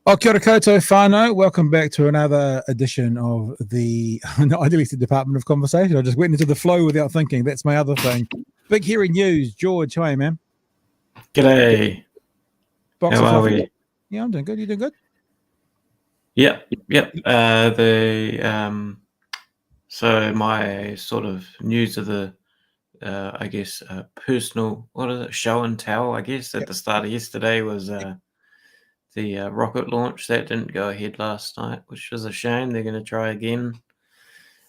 Oh, kia ora koutou whānau. Welcome back to another edition of the Idealistic Department of Conversation. I just went into the flow without thinking. That's my other thing. Big hairy news. George, how are you, man? G'day. Box How of are coffee? we? Yeah, I'm doing good. You doing good? Yep. So my sort of news of the, personal, show and tell, I guess, at the start of yesterday was the rocket launch. That didn't go ahead last night, which was a shame. They're going to try again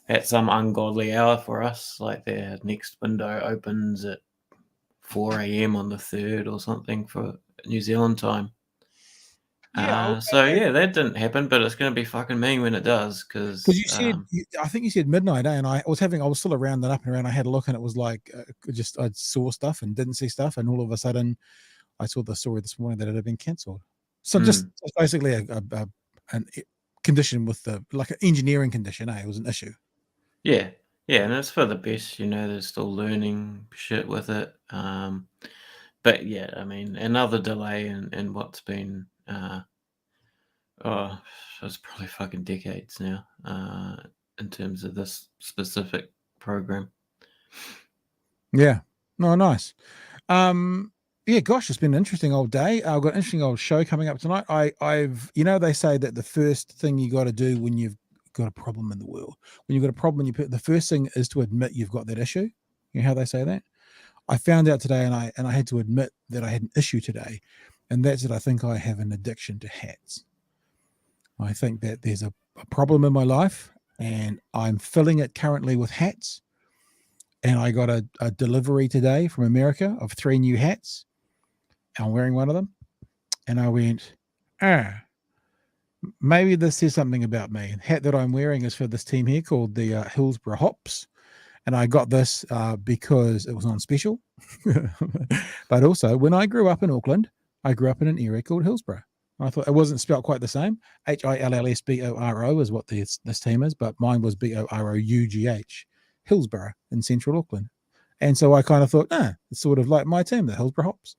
at some ungodly hour for us. Like their next window opens at 4 a.m. on the 3rd or something for New Zealand time. Yeah. That didn't happen, but it's going to be fucking mean when it does. Because you said, I think you said midnight, and I was still around and up and around. I had a look, and it was like I saw stuff and didn't see stuff, and all of a sudden, I saw the story this morning that it had been cancelled. So just basically a condition with like an engineering condition. It was an issue. Yeah, and it's for the best. They're still learning shit with it. But yeah, I mean, another delay in what's been it's probably fucking decades now in terms of this specific program. Yeah. No, nice. Yeah, gosh, it's been an interesting old day. I've got an interesting old show coming up tonight. They say that the first thing you got to do when you've got a problem in the world, when you've got a problem, the first thing is to admit you've got that issue. You know how they say that? I found out today, and I had to admit that I had an issue today, and that's that I think I have an addiction to hats. I think that there's a problem in my life, and I'm filling it currently with hats. And I got a delivery today from America of 3 new hats. I'm wearing one of them. And I went, maybe this says something about me. The hat that I'm wearing is for this team here called the Hillsborough Hops. And I got this because it was on special. But also, when I grew up in Auckland, I grew up in an area called Hillsborough. I thought it wasn't spelled quite the same. Hillsboro is what this team is, but mine was Borough, Hillsborough in central Auckland. And so I kind of thought, it's sort of like my team, the Hillsborough Hops.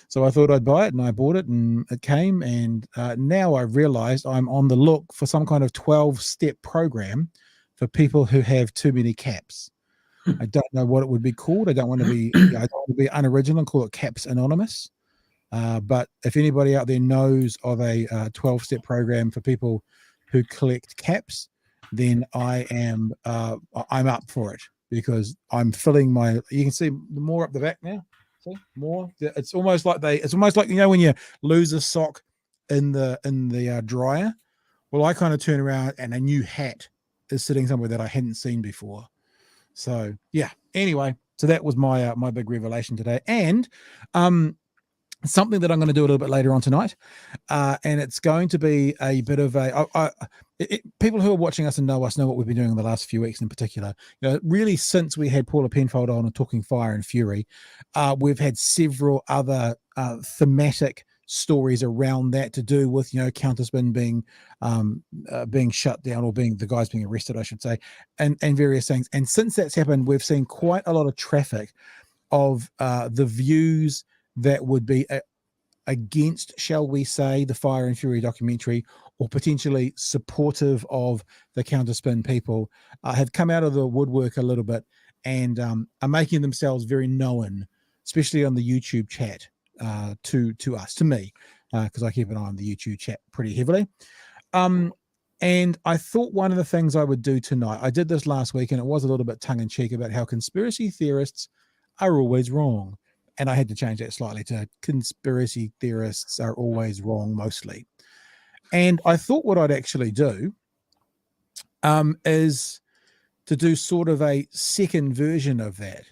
So I thought I'd buy it, and I bought it, and it came. And now I've realized I'm on the look for some kind of 12-step program for people who have too many caps. I don't know what it would be called. I don't want to be unoriginal and call it Caps Anonymous. But if anybody out there knows of a 12-step program for people who collect caps, then I'm up for it, because I'm filling you can see more up the back now. See more. It's almost like when you lose a sock in the dryer. Well, I kind of turn around and a new hat is sitting somewhere that I hadn't seen before. So yeah. Anyway, so that was my big revelation today, and something that I'm going to do a little bit later on tonight, and it's going to be a bit of people who are watching us and know us know what we've been doing in the last few weeks in particular. Really since we had Paula Penfold on and Talking Fire and Fury, we've had several other thematic stories around that to do with counterspin being shut down, or the guys being arrested, I should say, and various things. And since that's happened, we've seen quite a lot of traffic of the views that would be against, shall we say, the Fire and Fury documentary, or potentially supportive of the counterspin people, have come out of the woodwork a little bit and are making themselves very known, especially on the YouTube chat, to me, because I keep an eye on the YouTube chat pretty heavily. And I thought one of the things I would do tonight, I did this last week, and it was a little bit tongue-in-cheek about how conspiracy theorists are always wrong. And I had to change that slightly to conspiracy theorists are always wrong, mostly. And I thought what I'd actually do is to do sort of a second version of that.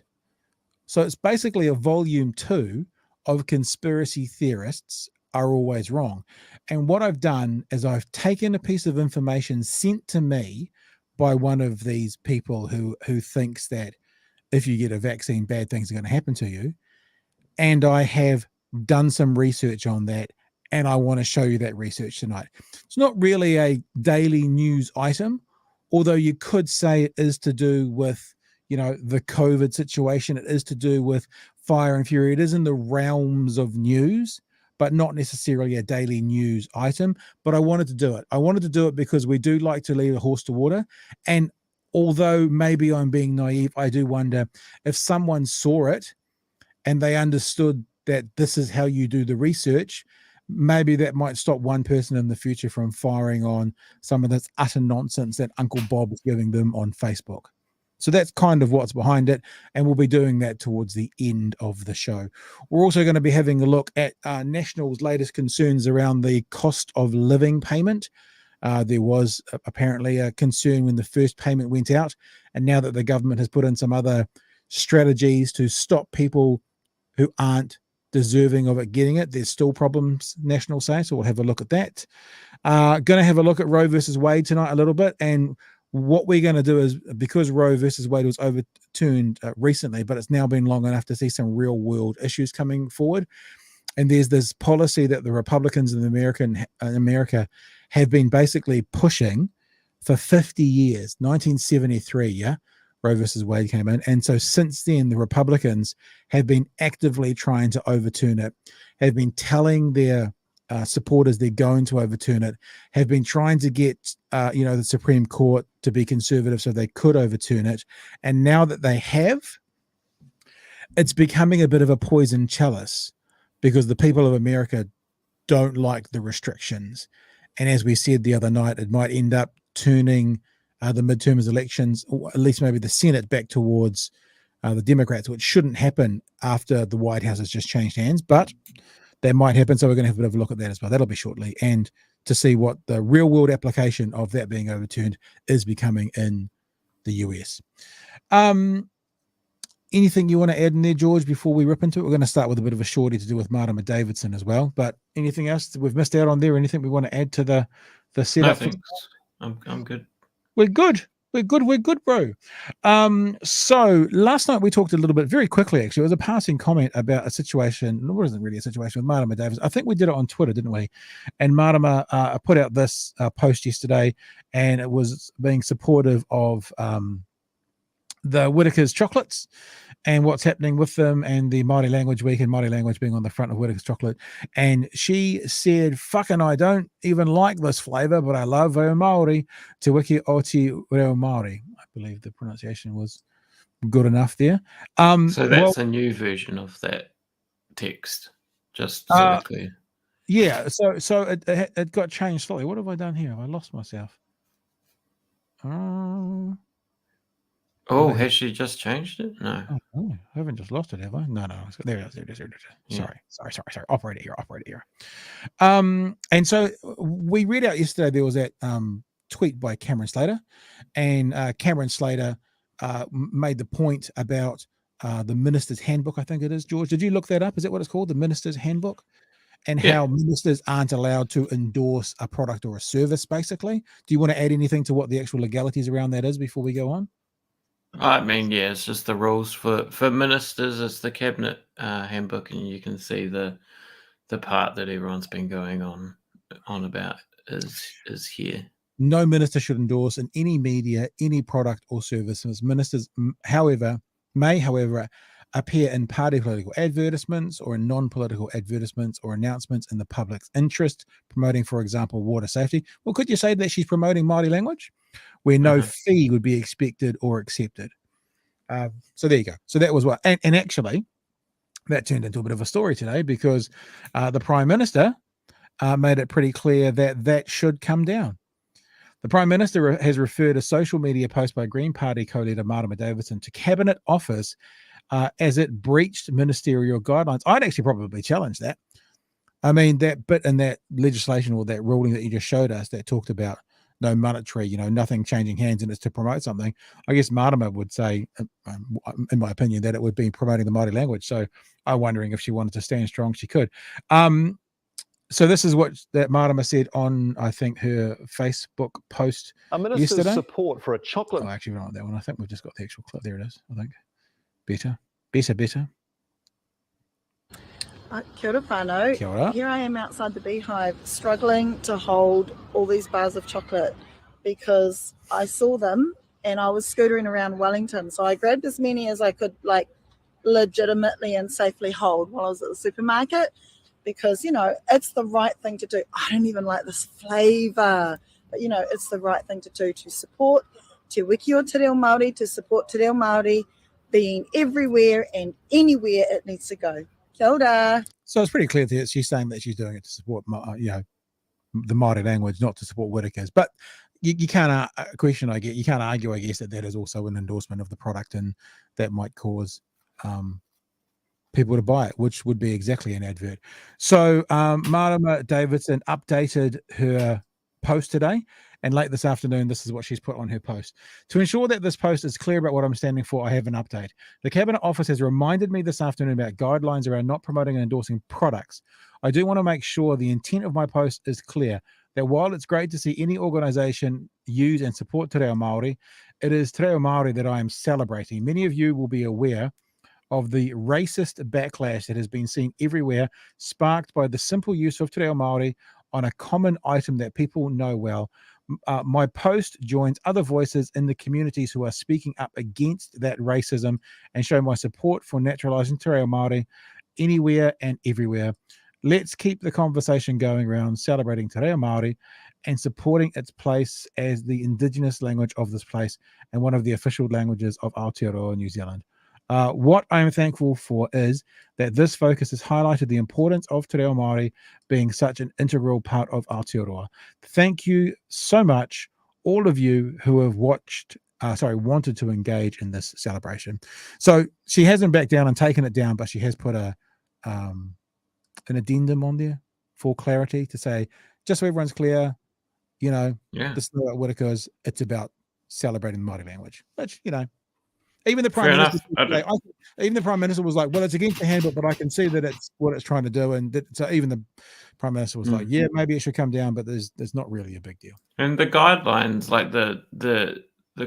So it's basically a volume 2 of Conspiracy Theorists Are Always Wrong. And what I've done is I've taken a piece of information sent to me by one of these people who thinks that if you get a vaccine, bad things are going to happen to you. And I have done some research on that, and I want to show you that research tonight. It's not really a daily news item, although you could say it is to do with, the COVID situation. It is to do with fire and fury. It is in the realms of news, but not necessarily a daily news item. But I wanted to do it. I wanted to do it because we do like to lead a horse to water. And although maybe I'm being naive, I do wonder if someone saw it and they understood that this is how you do the research, maybe that might stop one person in the future from firing on some of this utter nonsense that Uncle Bob is giving them on Facebook. So that's kind of what's behind it, and we'll be doing that towards the end of the show. We're also going to be having a look at National's latest concerns around the cost of living payment. There was apparently a concern when the first payment went out, and now that the government has put in some other strategies to stop people who aren't deserving of it getting it, there's still problems, National say, so we'll have a look at that. Going to have a look at Roe versus Wade tonight a little bit, and what we're going to do is, because Roe versus Wade was overturned recently, but it's now been long enough to see some real world issues coming forward. And there's this policy that the Republicans in America have been basically pushing for 50 years, 1973, yeah? Roe versus Wade came in. And so since then, the Republicans have been actively trying to overturn it, have been telling their supporters they're going to overturn it, have been trying to get, the Supreme Court to be conservative so they could overturn it. And now that they have, it's becoming a bit of a poison chalice because the people of America don't like the restrictions. And as we said the other night, it might end up turning the midterm elections, or at least maybe the Senate, back towards the Democrats, which shouldn't happen after the White House has just changed hands, but that might happen. So we're going to have a bit of a look at that as well. That'll be shortly. And to see what the real world application of that being overturned is becoming in the US. Anything you want to add in there, George, before we rip into it? We're going to start with a bit of a shorty to do with Martima Davidson as well. But anything else that we've missed out on there? Anything we want to add to the setup? No, thanks. I'm good. We're good. We're good, bro. So last night we talked a little bit, very quickly actually, it was a passing comment about a situation. It wasn't really a situation with Martima Davis. I think we did it on Twitter, didn't we? And Martima put out this post yesterday, and it was being supportive of the Whitaker's chocolates and what's happening with them, and the Māori Language Week, and Māori language being on the front of Whitaker's chocolate. And she said, fucking, I don't even like this flavor, but I love Reo Māori, Te Wiki o Te Reo Māori. I believe the pronunciation was good enough there. So that's a new version of that text, just so we're clear. Yeah, so it got changed slightly. What have I done here? Have I lost myself? Oh, has she just changed it? No. Oh, I haven't just lost it, have I? No. There it is. Yeah. Sorry. Operator here. And so we read out yesterday, there was that tweet by Cameron Slater, and Cameron Slater made the point about the Minister's Handbook, I think it is. George, did you look that up? Is that what it's called? The Minister's Handbook? And how ministers aren't allowed to endorse a product or a service, basically. Do you want to add anything to what the actual legalities around that is before we go on? I mean, yeah, it's just the rules for ministers. It's the cabinet handbook, and you can see the part that everyone's been going on about is here. No minister should endorse in any media any product or service. Ministers, may, however, appear in party political advertisements or in non-political advertisements or announcements in the public's interest, promoting, for example, water safety. Well, could you say that she's promoting Māori language, where no fee would be expected or accepted? So there you go. So that was what, and actually, that turned into a bit of a story today, because the Prime Minister made it pretty clear that should come down. The Prime Minister has referred a social media post by Green Party co-leader Martima Davidson to Cabinet Office as it breached ministerial guidelines. I'd actually probably challenge that. I mean, that bit in that legislation, or that ruling that you just showed us, that talked about no monetary, nothing changing hands, and it's to promote something. I guess Marama would say, in my opinion, that it would be promoting the Māori language. So I'm wondering if she wanted to stand strong, she could. So this is what that Marama said on, I think, her Facebook post yesterday. Support for a chocolate. Oh, actually, we don't want that one. I think we've just got the actual clip. There it is, I think. Better. Kia ora whānau. Kia ora. Here I am outside the beehive, struggling to hold all these bars of chocolate because I saw them and I was scootering around Wellington. So I grabbed as many as I could, like, legitimately and safely hold while I was at the supermarket because, it's the right thing to do. I don't even like this flavour, but, it's the right thing to do to support Te Wiki o Te Reo Māori, to support Te Reo Māori being everywhere and anywhere it needs to go. Kia ora. So it's pretty clear that she's saying that she's doing it to support, the Māori language, not to support Whitakers. But you can't you can't argue, I guess, that is also an endorsement of the product, and that might cause people to buy it, which would be exactly an advert. So Marama Davidson updated her post today, and late this afternoon, this is what she's put on her post. To ensure that this post is clear about what I'm standing for, I have an update. The Cabinet Office has reminded me this afternoon about guidelines around not promoting and endorsing products. I do want to make sure the intent of my post is clear, that while it's great to see any organisation use and support Te Reo Māori, it is Te Reo Māori that I am celebrating. Many of you will be aware of the racist backlash that has been seen everywhere, sparked by the simple use of Te Reo Māori on a common item that people know well. My post joins other voices in the communities who are speaking up against that racism and show my support for naturalising Te Reo Māori anywhere and everywhere. Let's keep the conversation going around celebrating Te Reo Māori and supporting its place as the Indigenous language of this place and one of the official languages of Aotearoa, New Zealand. What I'm thankful for is that this focus has highlighted the importance of Te Reo Māori being such an integral part of Aotearoa. Thank you so much, all of you who have wanted to engage in this celebration. So she hasn't backed down and taken it down, but she has put an addendum on there for clarity to say, just so everyone's clear, this is not about Whitakers, it's about celebrating the Māori language, which, even the Prime Minister was like, well, it's against the handbook, but I can see that it's what it's trying to do. And so even the Prime Minister was like, yeah, maybe it should come down, but there's not really a big deal. And the guidelines, like the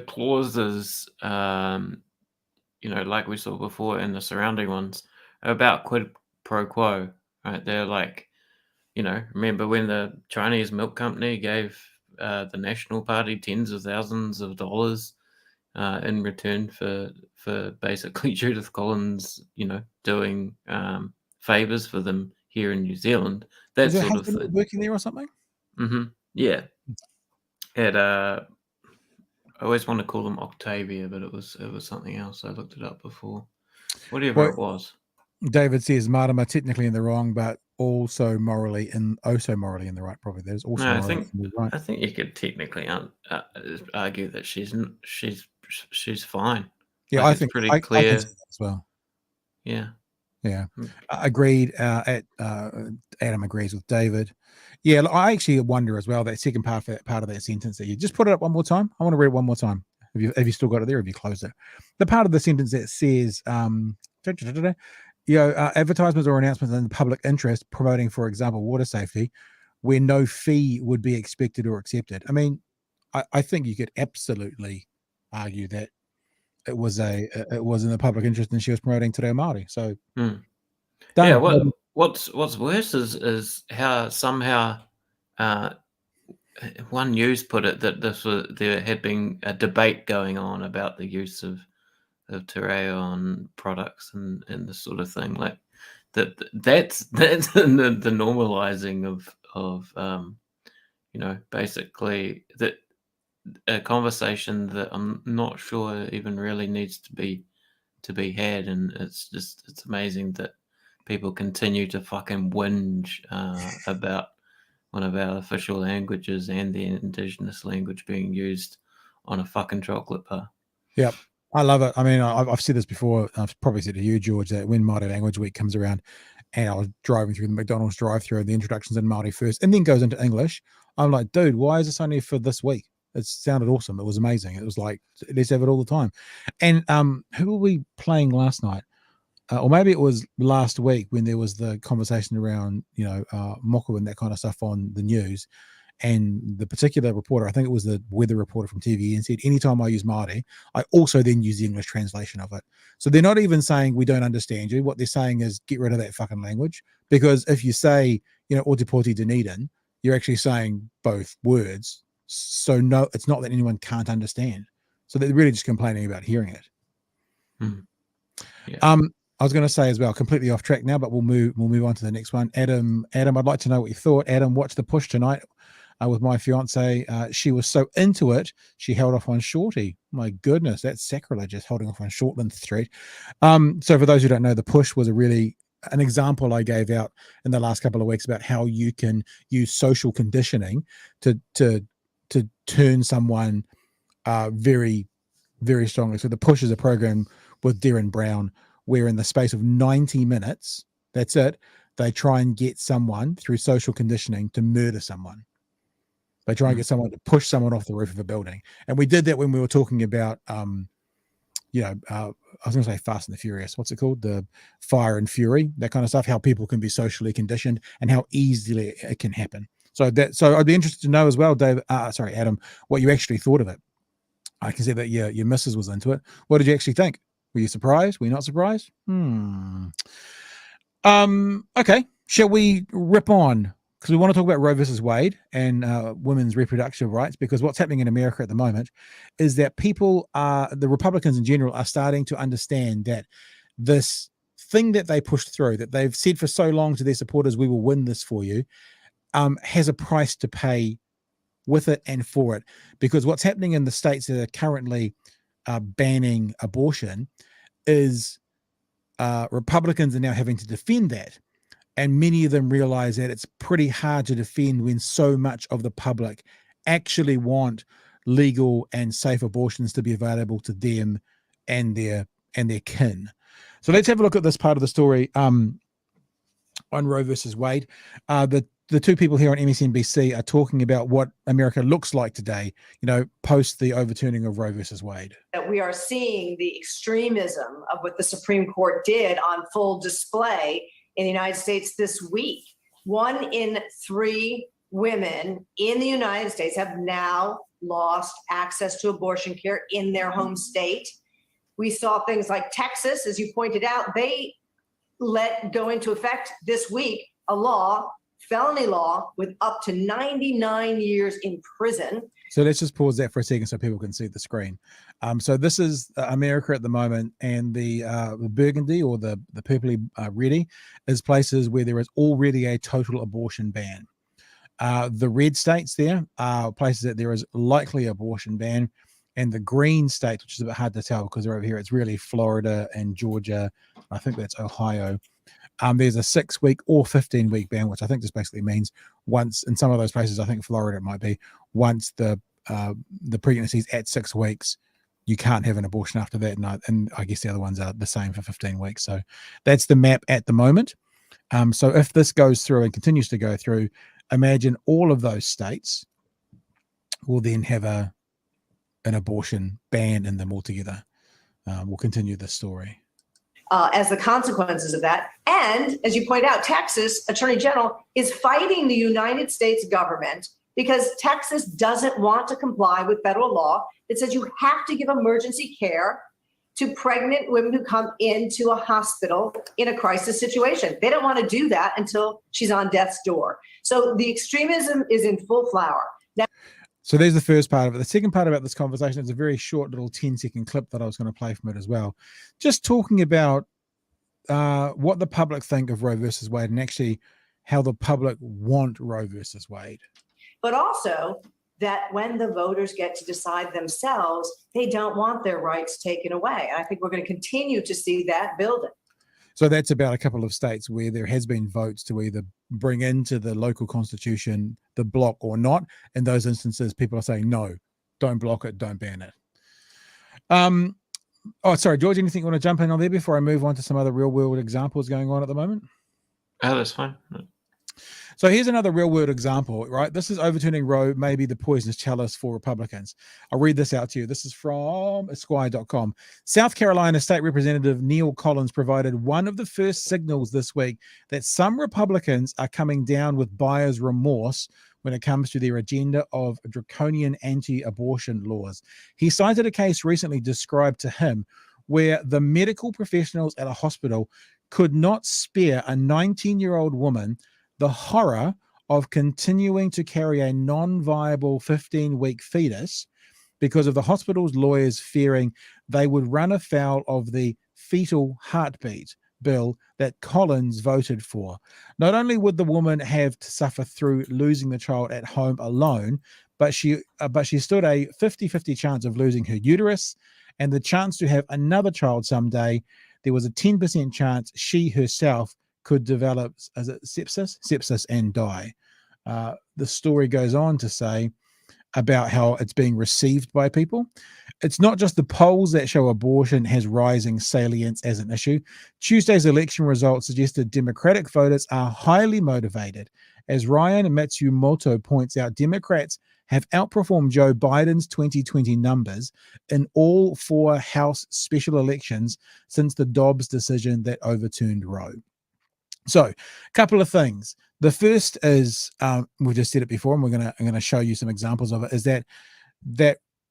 clauses, like we saw before in the surrounding ones, are about quid pro quo, right? They're like, remember when the Chinese milk company gave the National Party tens of thousands of dollars in return for basically Judith Collins, doing favors for them here in New Zealand. That sort of thing. Working there or something? Mm-hmm. Yeah. I always want to call them Octavia, but it was something else. I looked it up before. Whatever it was. David says Marama technically in the wrong, but also morally in the right. Probably there's also. No, I think you could technically argue that she's fine. Yeah, I think pretty I clear can see that as well. Yeah. Agreed. Adam agrees with David. Yeah, I actually wonder as well that second part of that sentence that you just put it up one more time. I want to read it one more time. Have you still got it there? Have you closed it? The part of the sentence that says, advertisements or announcements in the public interest promoting, for example, water safety, where no fee would be expected or accepted. I mean, I think you could absolutely argue that it was in the public interest and she was promoting Te Reo Māori. So, what's worse is how somehow one news put it that there had been a debate going on about the use of Te Reo on products and this sort of thing. Like that's the normalizing of basically that a conversation that I'm not sure even really needs to be had, and it's amazing that people continue to fucking whinge about one of our official languages and the Indigenous language being used on a fucking chocolate bar. Yep. I love it. I mean, I've said this before. I've probably said to you, George, that when Māori Language Week comes around and I was driving through the McDonald's drive-through, and the introduction's in Māori first, and then goes into English. I'm like, dude, why is this only for this week? It sounded awesome. It was amazing. It was like, let's have it all the time. And who were we playing last night? Or maybe it was last week when there was the conversation around, Moku and that kind of stuff on the news. And the particular reporter, I think it was the weather reporter from TVN, said, anytime I use Māori, I also then use the English translation of it. So they're not even saying we don't understand you. What they're saying is get rid of that fucking language. Because if you say, Otipoti Dunedin, you're actually saying both words. So no, it's not that anyone can't understand. So they're really just complaining about hearing it. Yeah. I was going to say as well, completely off track now, but we'll move on to the next one. Adam, I'd like to know what you thought. Adam watched the push tonight with my fiance. She was so into it, she held off on Shorty. My goodness, that's sacrilegious, holding off on Shortland Street. So for those who don't know, the push was an example I gave out in the last couple of weeks about how you can use social conditioning to turn someone very, very strongly. So the push is a program with Darren Brown, where in the space of 90 minutes, that's it, they try and get someone through social conditioning to murder someone. They try and get someone to push someone off the roof of a building. And we did that when we were talking about, I was going to say Fast and the Furious. What's it called? The Fire and Fury, that kind of stuff, how people can be socially conditioned and how easily it can happen. So I'd be interested to know as well, Adam, what you actually thought of it. I can see that your missus was into it. What did you actually think? Were you surprised? Were you not surprised? Okay. Shall we rip on? Because we want to talk about Roe versus Wade and women's reproductive rights, because what's happening in America at the moment is that the Republicans in general are starting to understand that this thing that they pushed through, that they've said for so long to their supporters, we will win this for you, has a price to pay with it and for it. Because what's happening in the states that are currently banning abortion is Republicans are now having to defend that. And many of them realize that it's pretty hard to defend when so much of the public actually want legal and safe abortions to be available to them and their kin. So let's have a look at this part of the story on Roe versus Wade. The two people here on MSNBC are talking about what America looks like today, post the overturning of Roe versus Wade. That we are seeing the extremism of what the Supreme Court did on full display in the United States this week. 1 in 3 women in the United States have now lost access to abortion care in their home state. We saw things like Texas, as you pointed out, they let go into effect this week a felony law with up to 99 years in prison. So let's just pause that for a second so people can see the screen. So this is America at the moment, and the burgundy or the purpley reddy is places where there is already a total abortion ban. The red states there are places that there is likely abortion ban, and the green states, which is a bit hard to tell because they're over here, it's really Florida and Georgia. I think that's Ohio. There's a 6-week or 15-week ban, which I think just basically means once in some of those places, I think Florida it might be, once the pregnancy's at 6 weeks, you can't have an abortion after that. And I guess the other ones are the same for 15 weeks. So that's the map at the moment. So if this goes through and continues to go through, imagine all of those states will then have an abortion ban in them altogether. We'll continue this story. As the consequences of that. And as you point out, Texas Attorney General is fighting the United States government because Texas doesn't want to comply with federal law that says you have to give emergency care to pregnant women who come into a hospital in a crisis situation. They don't want to do that until she's on death's door. So the extremism is in full flower. Now, so there's the first part of it. The second part about this conversation is a very short little 10-second clip that I was going to play from it as well. Just talking about what the public think of Roe versus Wade and actually how the public want Roe versus Wade. But also that when the voters get to decide themselves, they don't want their rights taken away. And I think we're going to continue to see that building. So that's about a couple of states where there has been votes to either bring into the local constitution the block or not. In those instances, people are saying, no, don't block it, don't ban it. Oh, sorry, George, anything you want to jump in on there before I move on to some other real world examples going on at the moment? Oh, that's fine. So here's another real world example, right? This is overturning Roe, maybe the poisonous chalice for Republicans. I'll read this out to you. This is from Esquire.com. South Carolina State Representative Neil Collins provided one of the first signals this week that some Republicans are coming down with buyer's remorse when it comes to their agenda of draconian anti-abortion laws. He cited a case recently described to him where the medical professionals at a hospital could not spare a 19-year-old woman the horror of continuing to carry a non-viable 15-week fetus because of the hospital's lawyers fearing they would run afoul of the fetal heartbeat bill that Collins voted for. Not only would the woman have to suffer through losing the child at home alone, but she stood a 50-50 chance of losing her uterus and the chance to have another child someday. There was a 10% chance she herself could develop sepsis and die. The story goes on to say about how it's being received by people. It's not just the polls that show abortion has rising salience as an issue. Tuesday's election results suggested Democratic voters are highly motivated. As Ryan Matsumoto points out, Democrats have outperformed Joe Biden's 2020 numbers in all 4 House special elections since the Dobbs decision that overturned Roe. So, a couple of things. The first is, we just said it before, and I'm going to show you some examples of it, is that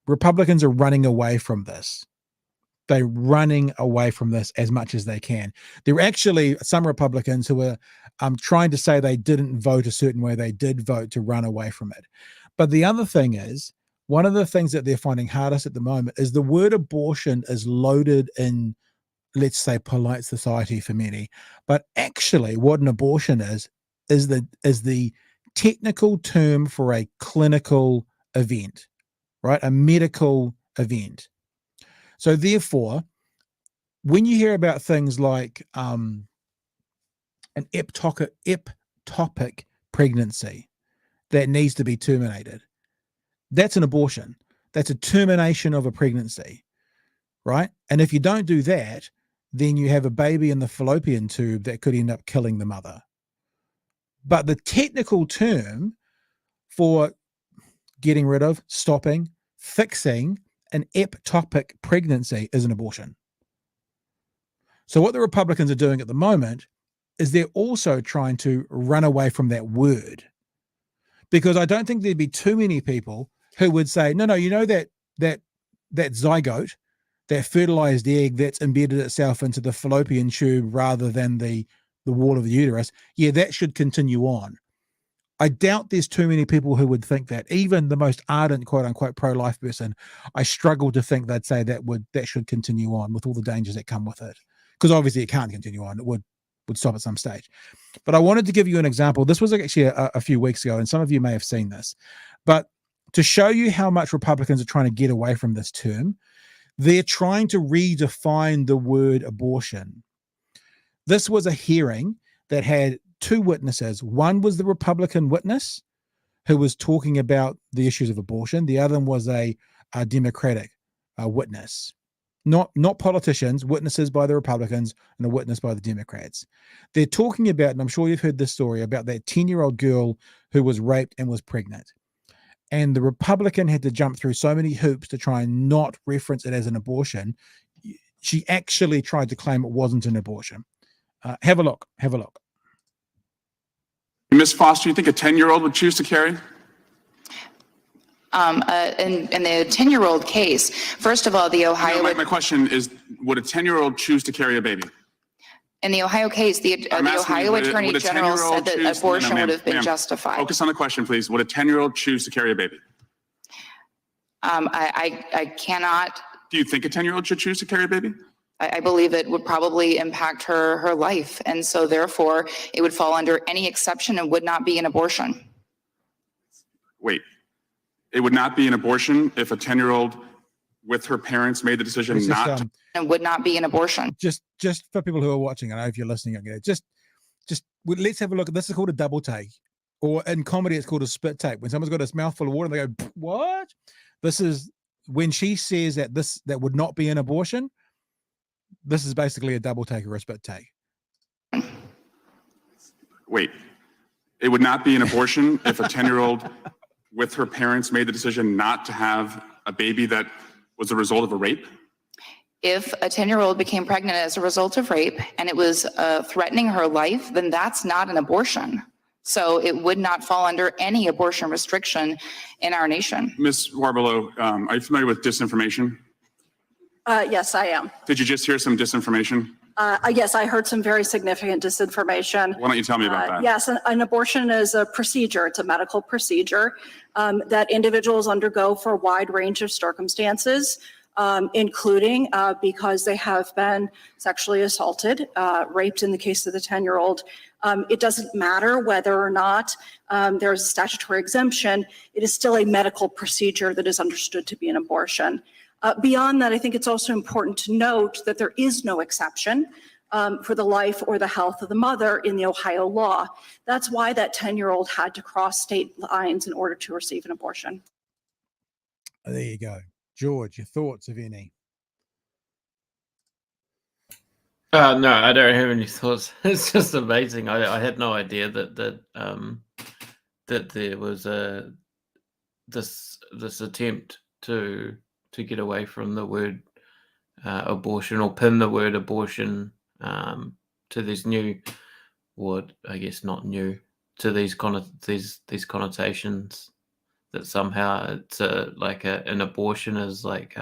Republicans are running away from this. They're running away from this as much as they can. There are actually some Republicans who are trying to say they didn't vote a certain way. They did vote to run away from it. But the other thing is, one of the things that they're finding hardest at the moment is the word abortion is loaded in, let's say, polite society for many, but actually what an abortion is the technical term for a clinical event, right? A medical event. So therefore, when you hear about things like an ectopic pregnancy that needs to be terminated, that's an abortion. That's a termination of a pregnancy, right? And if you don't do that, then you have a baby in the fallopian tube that could end up killing the mother. But the technical term for getting rid of, stopping, fixing an ectopic pregnancy is an abortion. So what the Republicans are doing at the moment is they're also trying to run away from that word, because I don't think there'd be too many people who would say, no, you know, that zygote, that fertilized egg that's embedded itself into the fallopian tube rather than the wall of the uterus, yeah, that should continue on. I doubt there's too many people who would think that. Even the most ardent, quote unquote, pro-life person, I struggle to think they'd say that should continue on with all the dangers that come with it. Because obviously it can't continue on. It would stop at some stage. But I wanted to give you an example. This was actually a few weeks ago, and some of you may have seen this. But to show you how much Republicans are trying to get away from this term, they're trying to redefine the word abortion. This was a hearing that had 2 witnesses. One was the Republican witness who was talking about the issues of abortion. The other was a Democratic witness. Not politicians, witnesses by the Republicans and a witness by the Democrats. They're talking about, and I'm sure you've heard this story, about that 10-year-old girl who was raped and was pregnant. And the Republican had to jump through so many hoops to try and not reference it as an abortion. She actually tried to claim it wasn't an abortion. Have a look. Ms. Foster, you think a 10-year-old would choose to carry? In the 10-year-old case, first of all, the Ohio... No, my question is, would a 10-year-old choose to carry a baby? In the Ohio case, the Ohio Attorney General said that abortion would have been justified. Focus on the question, please. Would a 10-year-old choose to carry a baby? I cannot... Do you think a 10-year-old should choose to carry a baby? I believe it would probably impact her life, and so therefore it would fall under any exception and would not be an abortion. Wait, it would not be an abortion if a 10-year-old with her parents made the decision not to? And would not be an abortion. Just for people who are watching, I know if you're listening, just let's have a look. This is called a double take, or in comedy it's called a spit take. When someone's got a mouthful of water and they go, what? This is when she says that that would not be an abortion. This is basically a double take or a spit take. Wait, it would not be an abortion if a 10-year-old with her parents made the decision not to have a baby that was a result of a rape? If a 10-year-old became pregnant as a result of rape and it was threatening her life, then that's not an abortion. So it would not fall under any abortion restriction in our nation. Ms. Warbelow, are you familiar with disinformation? Yes, I am. Did you just hear some disinformation? Yes, I heard some very significant disinformation. Why don't you tell me about that? Yes, an abortion is a procedure. It's a medical procedure that individuals undergo for a wide range of circumstances, including because they have been sexually assaulted, raped in the case of the 10-year-old. It doesn't matter whether or not there's a statutory exemption. It is still a medical procedure that is understood to be an abortion. Beyond that, I think it's also important to note that there is no exception for the life or the health of the mother in the Ohio law. That's why that 10-year-old had to cross state lines in order to receive an abortion. There you go. George, your thoughts, if any? No, I don't have any thoughts. It's just amazing. I had no idea that there was this attempt to get away from the word abortion, or pin the word abortion to these new, or I guess not new, to these connotations that somehow it's like an abortion is like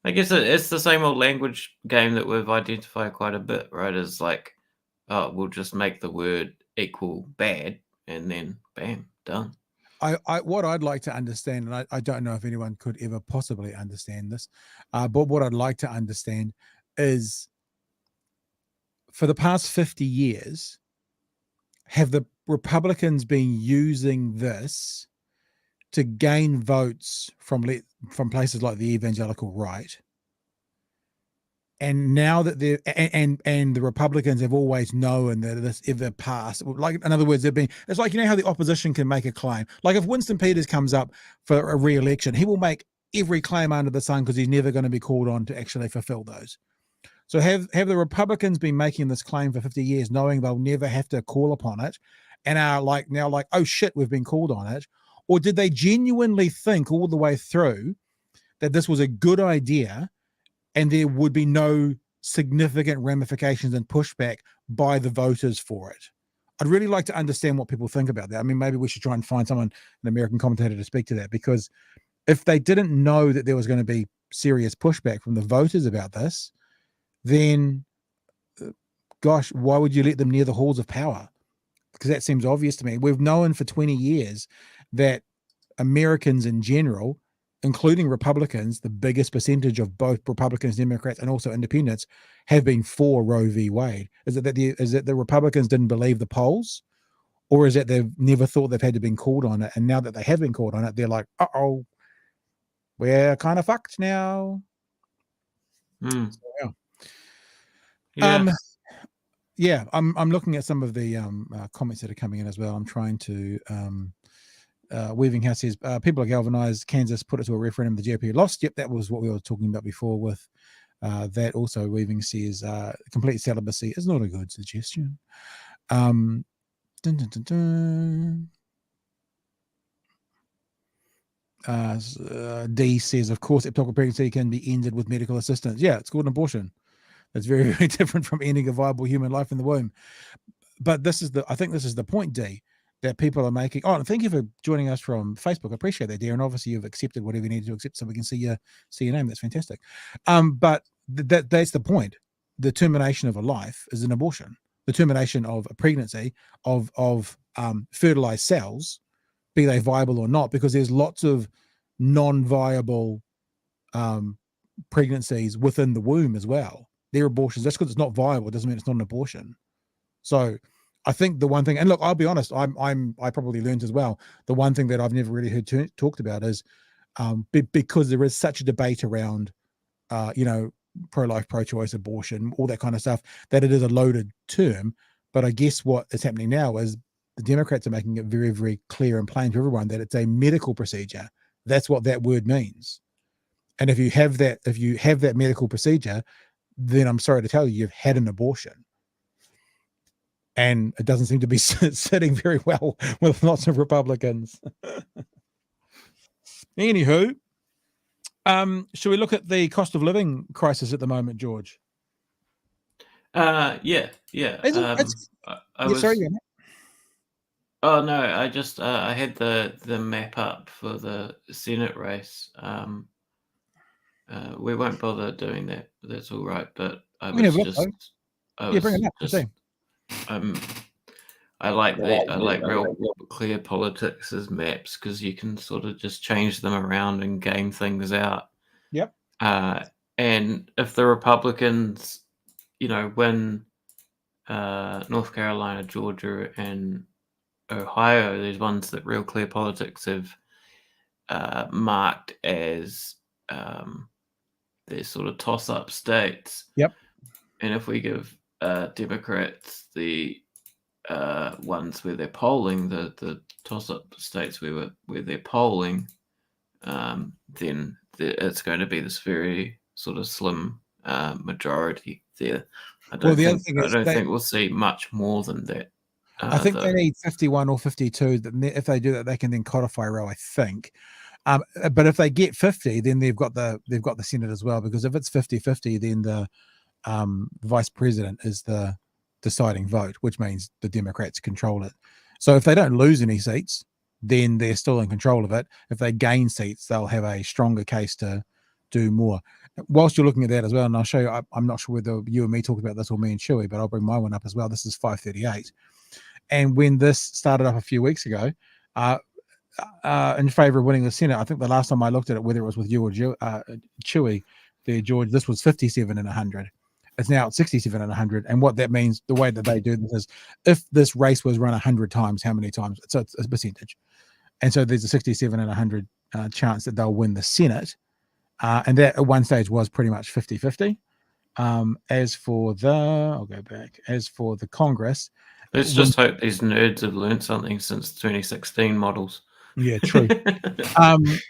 I guess it's the same old language game that we've identified quite a bit, right? It's like, oh, we'll just make the word equal bad, and then bam, done. What I'd like to understand, and I don't know if anyone could ever possibly understand this, but what I'd like to understand is, for the past 50 years, have the Republicans been using this to gain votes from places like the evangelical right? And now that they're and the Republicans have always known that this ever passed, like, in other words, it's like, you know how the opposition can make a claim. Like, if Winston Peters comes up for a re-election, he will make every claim under the sun because he's never going to be called on to actually fulfill those. So have the Republicans been making this claim for 50 years, knowing they'll never have to call upon it, and are like now like, oh shit, we've been called on it? Or did they genuinely think all the way through that this was a good idea and there would be no significant ramifications and pushback by the voters for it? I'd really like to understand what people think about that. I mean, maybe we should try and find someone, an American commentator, to speak to that, because if they didn't know that there was going to be serious pushback from the voters about this, then gosh, why would you let them near the halls of power? Because that seems obvious to me. We've known for 20 years that Americans in general, including Republicans, the biggest percentage of both Republicans, Democrats, and also independents, have been for Roe v. Wade. Is it that the Republicans didn't believe the polls, or is it they've never thought they've had to been called on it, and now that they have been called on it, they're like, uh-oh, we're kind of fucked now. So, yeah. I'm looking at some of the comments that are coming in as well. I'm trying to Weaving House says people are galvanized. Kansas put it to a referendum. The GOP lost. Yep, that was what we were talking about before with that. Also, Weaving says complete celibacy is not a good suggestion. Dun, dun, dun, dun. D says, of course, ectopic pregnancy can be ended with medical assistance. Yeah, it's called an abortion. It's very, very different from ending a viable human life in the womb. But I think this is the point, D, that people are making. Oh, and thank you for joining us from Facebook. I appreciate that, dear. And obviously you've accepted whatever you need to accept so we can see your name. That's fantastic. But that's the point. The termination of a life is an abortion. The termination of a pregnancy, of fertilized cells, be they viable or not, because there's lots of non-viable pregnancies within the womb as well. They're abortions. Just because it's not viable doesn't mean it's not an abortion. So I think the one thing, and look, I'll be honest, I probably learned as well, the one thing that I've never really heard talked about is because there is such a debate around, pro-life, pro-choice, abortion, all that kind of stuff, that it is a loaded term. But I guess what is happening now is the Democrats are making it very, very clear and plain to everyone that it's a medical procedure. That's what that word means. And if you have that medical procedure, then I'm sorry to tell you, you've had an abortion. and it doesn't seem to be sitting very well with lots of Republicans. Anywho, should we look at the cost of living crisis at the moment, George? Yeah. I was. Sorry, yeah. Oh no, I just I had the map up for the Senate race. We won't bother doing that. That's all right. But I We can was have a look, just, though. I Yeah, was bring it up. just, I like real clear politics as maps because you can sort of just change them around and game things out. Yep. And if the Republicans, win North Carolina, Georgia, and Ohio, there's ones that Real Clear Politics have marked as their sort of toss-up states. Yep. And if we give Democrats the ones where they're polling, the toss-up states where they're polling, then it's going to be this very sort of slim majority there. I don't think we'll see much more than that. I think they need 51 or 52. If they do that, they can then codify Roe, I think. But if they get 50, then they've got the Senate as well, because if it's 50-50, then the vice president is the deciding vote, which means the Democrats control it. So if they don't lose any seats, then they're still in control of it. If they gain seats, they'll have a stronger case to do more. Whilst you're looking at that as well, and I'll show you, I'm not sure whether you and me talked about this or me and Chewy, but I'll bring my one up as well. This is 538. And when this started up a few weeks ago, in favor of winning the Senate, I think the last time I looked at it, whether it was with you or Chewy, there, George, this was 57 and 100. It's now at 67 and 100. And what that means, the way that they do this is, if this race was run 100 times, how many times? So it's a percentage. And so there's a 67 and 100 chance that they'll win the Senate. And that at one stage was pretty much 50-50. As for the Congress, let's just hope these nerds have learned something since 2016 models. Yeah, true. It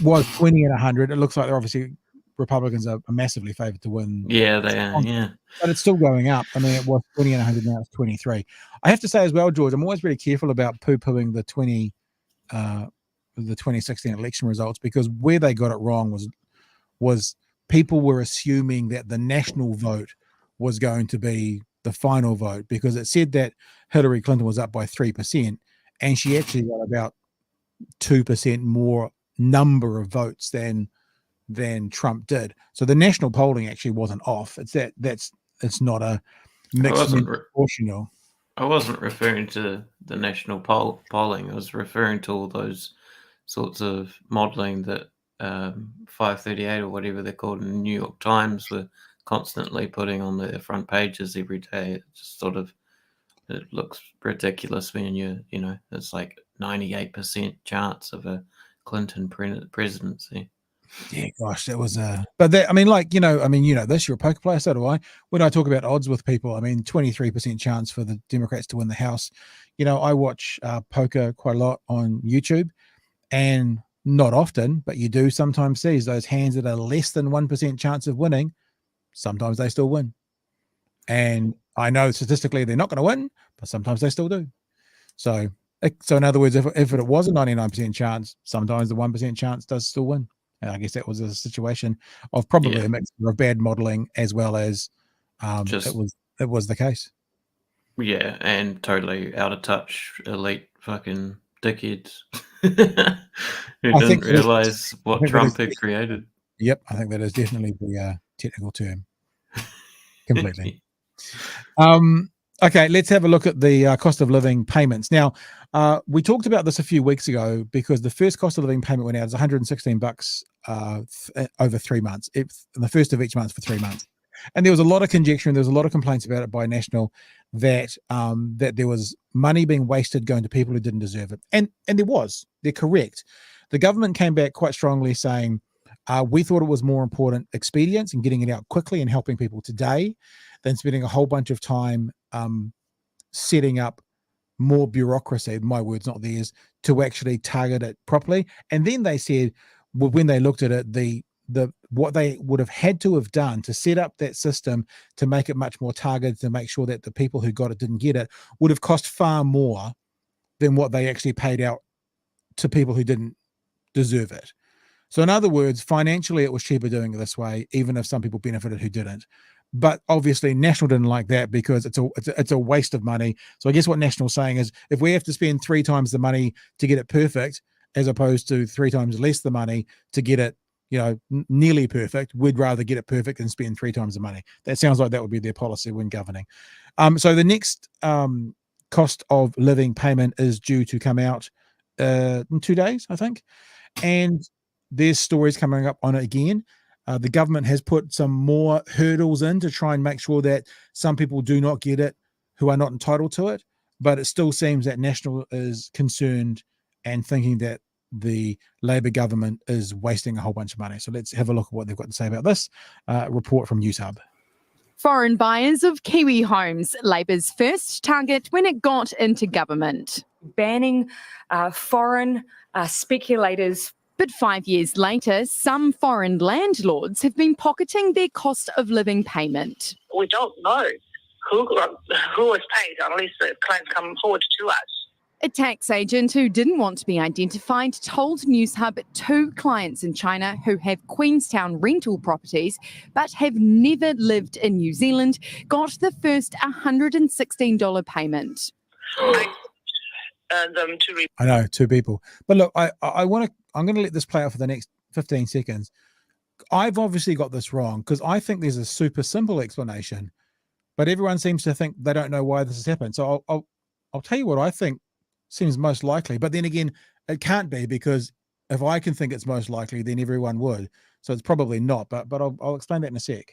was 20 and 100. It looks like they're obviously Republicans are massively favored to win. Yeah, they are. Yeah, but it's still going up. I mean, it was 20 and 100. Now it's 23. I have to say as well, George, I'm always very careful about poo-pooing the 2016 election results, because where they got it wrong was people were assuming that the national vote was going to be the final vote, because it said that Hillary Clinton was up by 3%, and she actually got about 2% more number of votes than Trump did. So the national polling actually wasn't off. It's not a mixed proportional. I wasn't referring to the national polling. I was referring to all those sorts of modeling that 538 or whatever they're called in the New York Times were constantly putting on their front pages every day. It just sort of, it looks ridiculous when it's like 98% chance of a Clinton presidency. Yeah, gosh, that was but that, I mean, this, you're a poker player, so do I. When I talk about odds with people, I mean, 23% chance for the Democrats to win the House. I watch poker quite a lot on YouTube, and not often, but you do sometimes see those hands that are less than 1% chance of winning. Sometimes they still win. And I know statistically they're not going to win, but sometimes they still do. So in other words, if it was a 99% chance, sometimes the 1% chance does still win. And I guess that was a situation of probably a mixture of bad modeling as well as it was the case. Yeah, and totally out of touch, elite fucking dickheads who didn't realize what Trump had created. Yep, I think that is definitely the technical term. Completely. Okay, let's have a look at the cost of living payments. Now, we talked about this a few weeks ago, because the first cost of living payment went out as $116 over 3 months, the first of each month for 3 months. And there was a lot of conjecture and there was a lot of complaints about it by National that there was money being wasted going to people who didn't deserve it. And they're correct. The government came back quite strongly saying, we thought it was more important expedience and getting it out quickly and helping people today than spending a whole bunch of time setting up more bureaucracy, my words, not theirs, to actually target it properly. And then they said, well, when they looked at it, the what they would have had to have done to set up that system to make it much more targeted, to make sure that the people who got it didn't get it, would have cost far more than what they actually paid out to people who didn't deserve it. So in other words, financially, it was cheaper doing it this way, even if some people benefited who didn't. But obviously National didn't like that because it's a waste of money. So I guess what National's saying is, if we have to spend 3 times the money to get it perfect, as opposed to 3 times less the money to get it, nearly perfect, we'd rather get it perfect than spend 3 times the money. That sounds like that would be their policy when governing. So the next cost of living payment is due to come out in 2 days, I think. And there's stories coming up on it again. The government has put some more hurdles in to try and make sure that some people do not get it who are not entitled to it. But it still seems that National is concerned and thinking that the Labor government is wasting a whole bunch of money. So let's have a look at what they've got to say about this. Report from NewsHub. Foreign buyers of Kiwi homes, Labor's first target when it got into government. Banning foreign speculators. But 5 years later, some foreign landlords have been pocketing their cost of living payment. We don't know who was paid unless the claims come forward to us. A tax agent who didn't want to be identified told NewsHub 2 clients in China who have Queenstown rental properties but have never lived in New Zealand got the first $116 payment. I know, 2 people. But look, I'm going to let this play out for the next 15 seconds. I've obviously got this wrong because I think there's a super simple explanation, but everyone seems to think they don't know why this has happened. So I'll tell you what I think seems most likely, but then again, it can't be, because if I can think it's most likely, then everyone would. So it's probably not, but I'll explain that in a sec.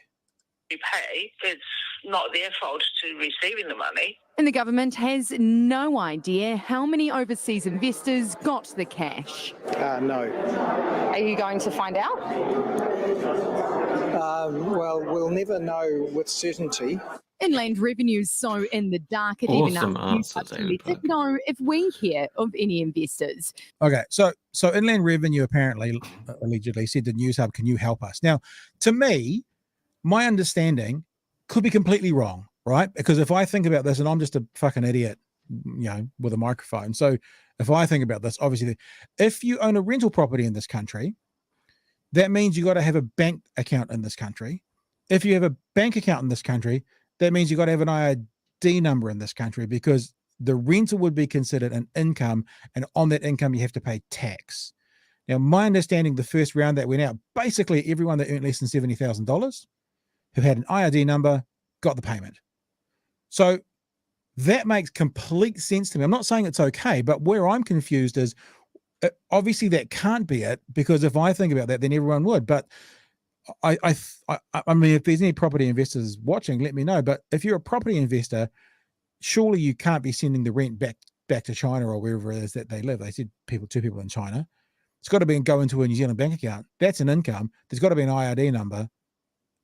We pay, it's not their fault to receiving the money. And the government has no idea how many overseas investors got the cash. No. Are you going to find out? Well, we'll never know with certainty. Inland Revenue's so in the dark, it Awesome even asks answer, to David let it know if we hear of any investors. Okay, so Inland Revenue apparently, allegedly said to NewsHub, can you help us? Now, to me, my understanding could be completely wrong, right? Because if I think about this, and I'm just a fucking idiot, with a microphone. So if I think about this, obviously, if you own a rental property in this country, that means you got to have a bank account in this country. If you have a bank account in this country, that means you got to have an ID number in this country, because the rental would be considered an income, and on that income you have to pay tax. Now, my understanding, the first round that went out, basically everyone that earned less than $70,000 who had an IRD number got the payment. So that makes complete sense to me. I'm not saying it's okay, but where I'm confused is obviously that can't be it, because if I think about that, then everyone would. But I mean, if there's any property investors watching, let me know. But if you're a property investor, surely you can't be sending the rent back to China or wherever it is that they live. They said 2 people in China. It's got to go into a New Zealand bank account. That's an income. There's got to be an IRD number.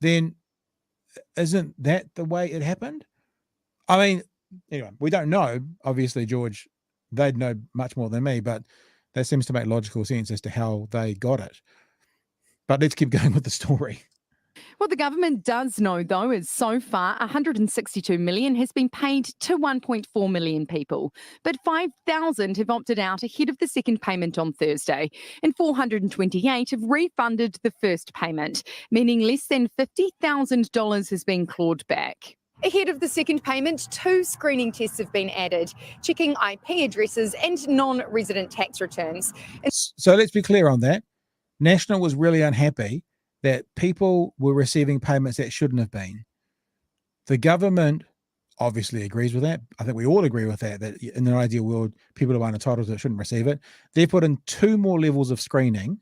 Then isn't that the way it happened? I mean, anyway, we don't know. Obviously, George, they'd know much more than me, but that seems to make logical sense as to how they got it. But let's keep going with the story. What the government does know, though, is so far $162 million has been paid to 1.4 million people. But 5,000 have opted out ahead of the second payment on Thursday, and 428 have refunded the first payment, meaning less than $50,000 has been clawed back. Ahead of the second payment, 2 screening tests have been added, checking IP addresses and non-resident tax returns. So let's be clear on that. National was really unhappy that people were receiving payments that shouldn't have been. The government obviously agrees with that. I think we all agree with that in an ideal world, people who aren't entitled to it shouldn't receive it. They put in 2 more levels of screening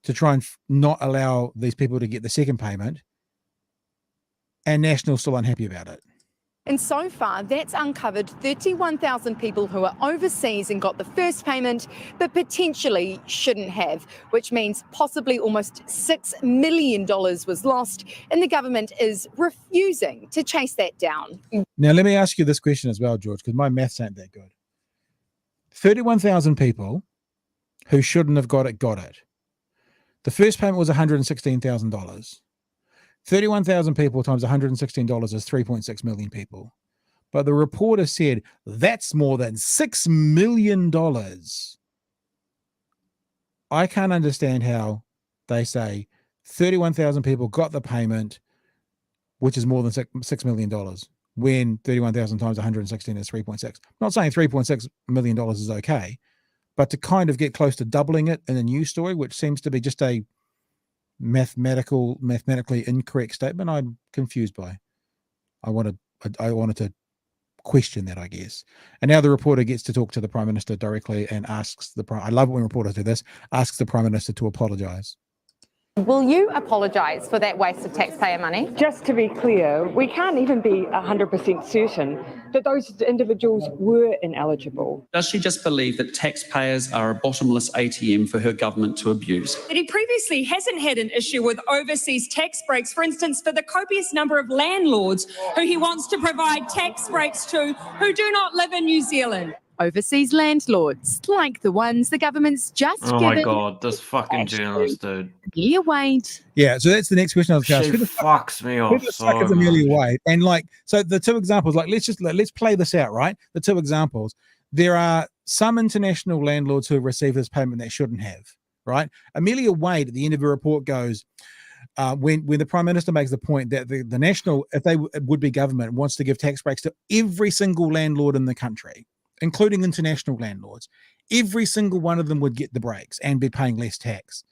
to try and not allow these people to get the second payment. And National's still unhappy about it. And so far, that's uncovered 31,000 people who are overseas and got the first payment, but potentially shouldn't have, which means possibly almost $6 million was lost, and the government is refusing to chase that down. Now, let me ask you this question as well, George, because my maths ain't that good. 31,000 people who shouldn't have got it, got it. The first payment was $116,000. 31,000 people times $116 is 3.6 million people. But the reporter said that's more than $6 million. I can't understand how they say 31,000 people got the payment, which is more than $6 million, when 31,000 times 116 is 3.6. I'm not saying $3.6 million is okay, but to kind of get close to doubling it in a news story, which seems to be just a mathematically incorrect statement, I'm confused by. I wanted to question that, I guess. And now the reporter gets to talk to the Prime Minister directly and asks I love it when reporters do this, asks the Prime Minister to apologise. Will you apologise for that waste of taxpayer money? Just to be clear, we can't even be 100% certain that those individuals were ineligible. Does she just believe that taxpayers are a bottomless ATM for her government to abuse? But he previously hasn't had an issue with overseas tax breaks, for instance, for the copious number of landlords who he wants to provide tax breaks to who do not live in New Zealand. Overseas landlords, like the ones the government's just Oh given. my God, this fucking journalist, dude. Amelia Wade. Yeah, so that's the next question I was She asking. fucks me off Who the fuck is so Amelia much. Wade? And like, so the two examples, like, let's play this out, right? The two examples. There are some international landlords who have received this payment that shouldn't have, right? Amelia Wade at the end of her report goes, when the Prime Minister makes the point that the national, if they would be government, wants to give tax breaks to every single landlord in the country, including international landlords, every single one of them would get the breaks and be paying less tax.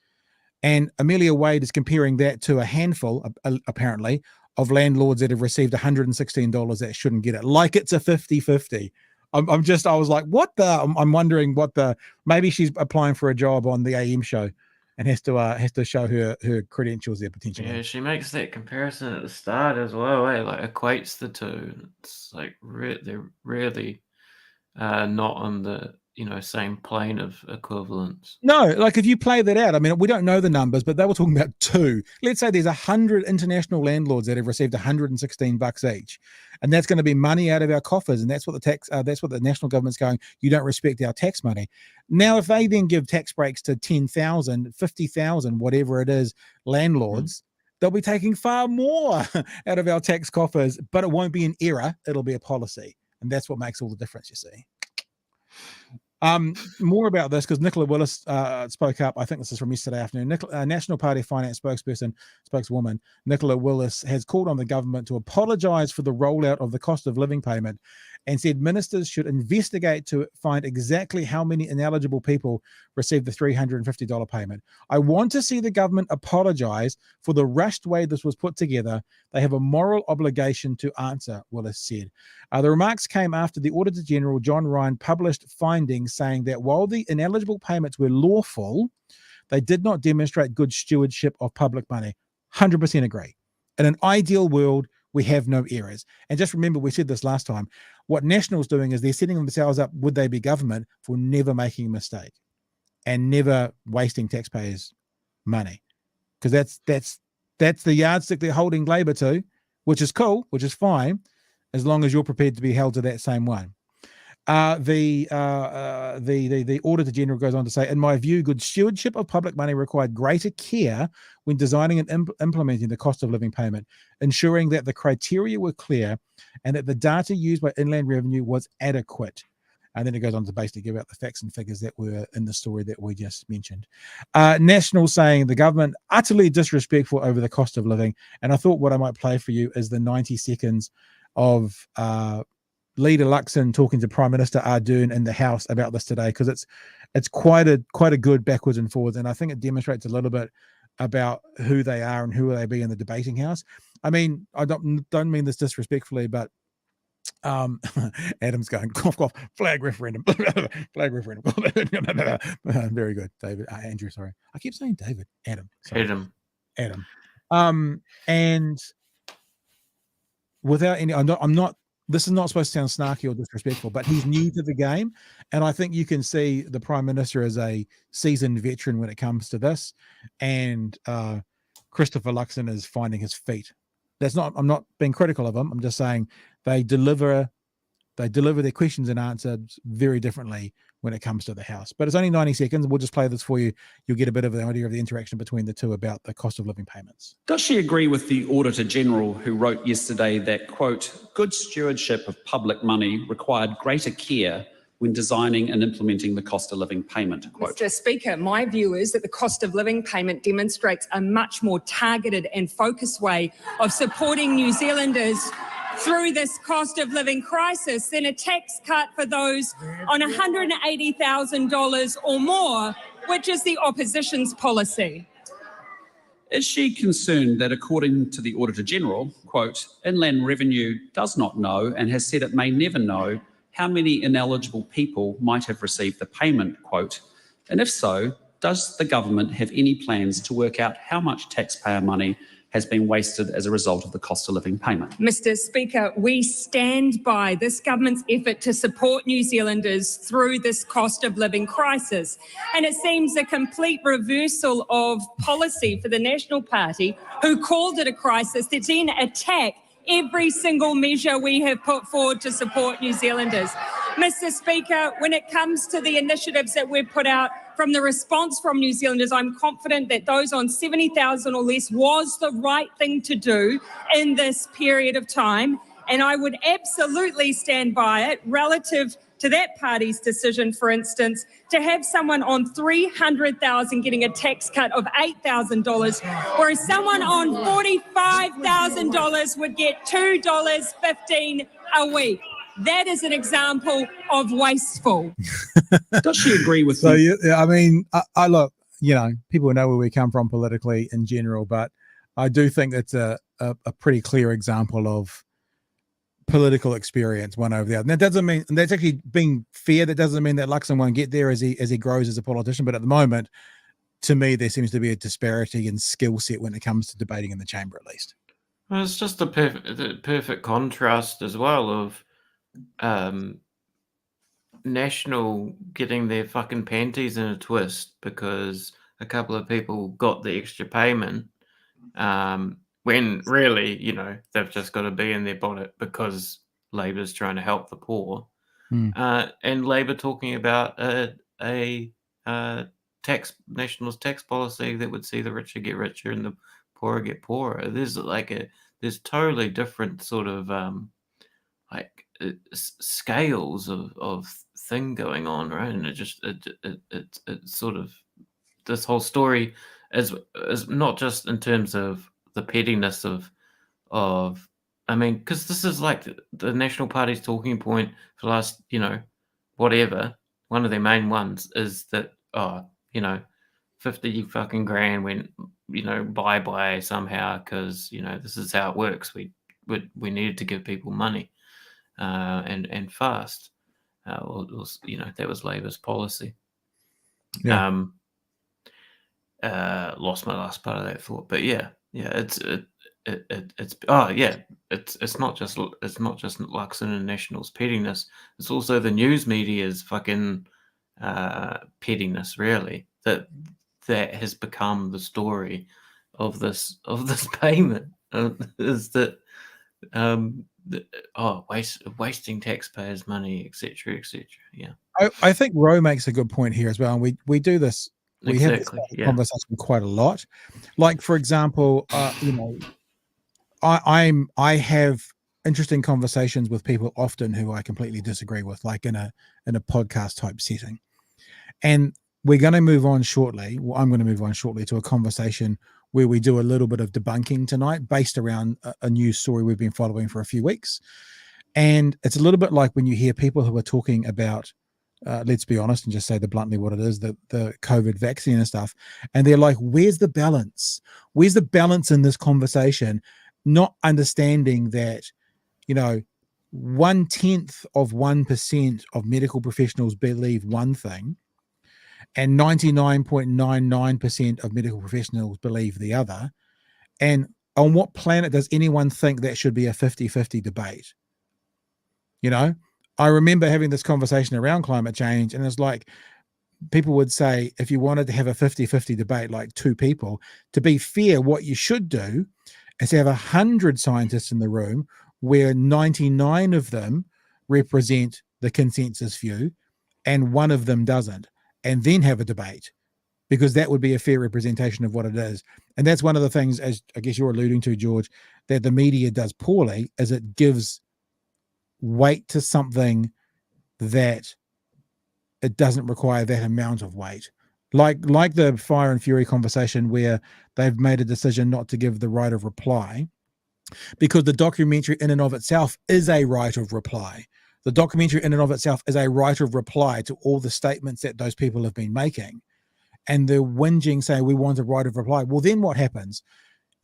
And Amelia Wade is comparing that to a handful, apparently, of landlords that have received $116 that shouldn't get it. Like it's a 50-50. I was like, what the? I'm wondering what the, maybe she's applying for a job on the AM show and has to show her credentials there potentially. Yeah, she makes that comparison at the start as well, like equates the two. It's like they're really not on the same plane of equivalence. No, like if you play that out, I mean, we don't know the numbers, but they were talking about two. Let's say there's 100 international landlords that have received $116 each, and that's going to be money out of our coffers, and that's what the national government's going. You don't respect our tax money. Now, if they then give tax breaks to 10,000, 50,000, whatever it is, landlords, they'll be taking far more out of our tax coffers, but it won't be an error; it'll be a policy, and that's what makes all the difference. You see. More about this because Nicola Willis spoke up. I think this is from yesterday afternoon. National Party finance spokeswoman Nicola Willis has called on the government to apologise for the rollout of the cost of living payment and said ministers should investigate to find exactly how many ineligible people received the $350 payment. I want to see the government apologise for the rushed way this was put together. They have a moral obligation to answer, Willis said. The remarks came after the Auditor General, John Ryan, published findings saying that while the ineligible payments were lawful, they did not demonstrate good stewardship of public money. 100% agree. In an ideal world, we have no errors. And just remember, we said this last time, what National's doing is they're setting themselves up, would they be government, for never making a mistake and never wasting taxpayers' money. Because that's the yardstick they're holding Labor to, which is cool, which is fine, as long as you're prepared to be held to that same one. The Auditor General goes on to say, in my view, good stewardship of public money required greater care when designing and implementing the cost of living payment, ensuring that the criteria were clear and that the data used by Inland Revenue was adequate. And then it goes on to basically give out the facts and figures that were in the story that we just mentioned. National saying the government utterly disrespectful over the cost of living. And I thought what I might play for you is the 90 seconds of Leader Luxon talking to Prime Minister Ardern in the House about this today, because it's quite a good backwards and forwards, and I think it demonstrates a little bit about who they are and who they be in the debating house. I mean, I don't mean this disrespectfully, but Adam's going cough cough flag referendum flag referendum. Very good, David. Andrew, sorry, I keep saying David. Adam. And without any, I'm not. This is not supposed to sound snarky or disrespectful, but he's new to the game. And I think you can see the Prime Minister as a seasoned veteran when it comes to this. And Christopher Luxon is finding his feet. I'm not being critical of him. I'm just saying they deliver they deliver their questions and answers very differently when it comes to the House. But it's only 90 seconds. We'll just play this for you. You'll get a bit of the idea of the interaction between the two about the cost of living payments. Does she agree with the Auditor General who wrote yesterday that, quote, good stewardship of public money required greater care when designing and implementing the cost of living payment, quote? Mr. Speaker, my view is that the cost of living payment demonstrates a much more targeted and focused way of supporting New Zealanders through this cost of living crisis than a tax cut for those on $180,000 or more, which is the opposition's policy. Is she concerned that, according to the Auditor General, quote, Inland Revenue does not know and has said it may never know how many ineligible people might have received the payment, quote, and if so, does the government have any plans to work out how much taxpayer money has been wasted as a result of the cost of living payment? Mr. Speaker, we stand by this government's effort to support New Zealanders through this cost of living crisis. And it seems a complete reversal of policy for the National Party, who called it a crisis, to then attack every single measure we have put forward to support New Zealanders. Mr. Speaker, when it comes to the initiatives that we've put out from the response from New Zealanders, I'm confident that those on 70,000 or less was the right thing to do in this period of time. And I would absolutely stand by it relative to that party's decision, for instance, to have someone on 300,000 getting a tax cut of $8,000, whereas someone on $45,000 would get $2.15 a week. That is an example of wasteful. Does she agree with So, you? I mean, I look, you know, people know where we come from politically in general, but I do think it's a pretty clear example of political experience one over the other. And that doesn't mean, and that's actually being fair, that doesn't mean that Luxon won't get there as he grows as a politician. But at the moment, to me, there seems to be a disparity in skill set when it comes to debating in the chamber, at least. Well, it's just the perfect contrast as well of National getting their fucking panties in a twist because a couple of people got the extra payment, when really, you know, they've just got to be in their bonnet because Labor's trying to help the poor. And Labor talking about a National's tax policy that would see the richer get richer and the poorer get poorer. There's totally different sort of scales of thing going on, right? And it's sort of, this whole story is not just in terms of the pettiness of I mean, because this is like the National Party's talking point for the last, you know, whatever, one of their main ones is that, 50 fucking grand went, you know, bye somehow because, you know, this is how it works. We needed to give people money and fast. You know, that was Labor's policy. Yeah. Lost my last part of that thought, but yeah, it's not just Luxon and National's pettiness. It's also the news media's fucking pettiness, really. That has become the story of this payment. Is that wasting taxpayers' money, etc., etc. Yeah, I think Roe makes a good point here as well, and we do this. We have this conversation quite a lot. Like, for example, you know, I have interesting conversations with people often who I completely disagree with, like in a podcast type setting. And we're going to move on shortly. Well, I'm going to move on shortly to a conversation where we do a little bit of debunking tonight based around a news story we've been following for a few weeks. And it's a little bit like when you hear people who are talking about, let's be honest and just say bluntly what it is, the COVID vaccine and stuff. And they're like, where's the balance? Where's the balance in this conversation? Not understanding that, you know, 0.1% of medical professionals believe one thing and 99.99% of medical professionals believe the other. And on what planet does anyone think that should be a 50-50 debate? You know, I remember having this conversation around climate change, and it's like people would say, if you wanted to have a 50-50 debate, like two people, to be fair, what you should do is have 100 scientists in the room where 99 of them represent the consensus view and one of them doesn't, and then have a debate, because that would be a fair representation of what it is. And that's one of the things, as I guess you're alluding to, George, that the media does poorly, is it gives weight to something that it doesn't require that amount of weight. Like the Fire and Fury conversation, where they've made a decision not to give the right of reply, because the documentary in and of itself is a right of reply. The documentary in and of itself is a right of reply to all the statements that those people have been making. And they're whinging, saying, we want a right of reply. Well, then what happens?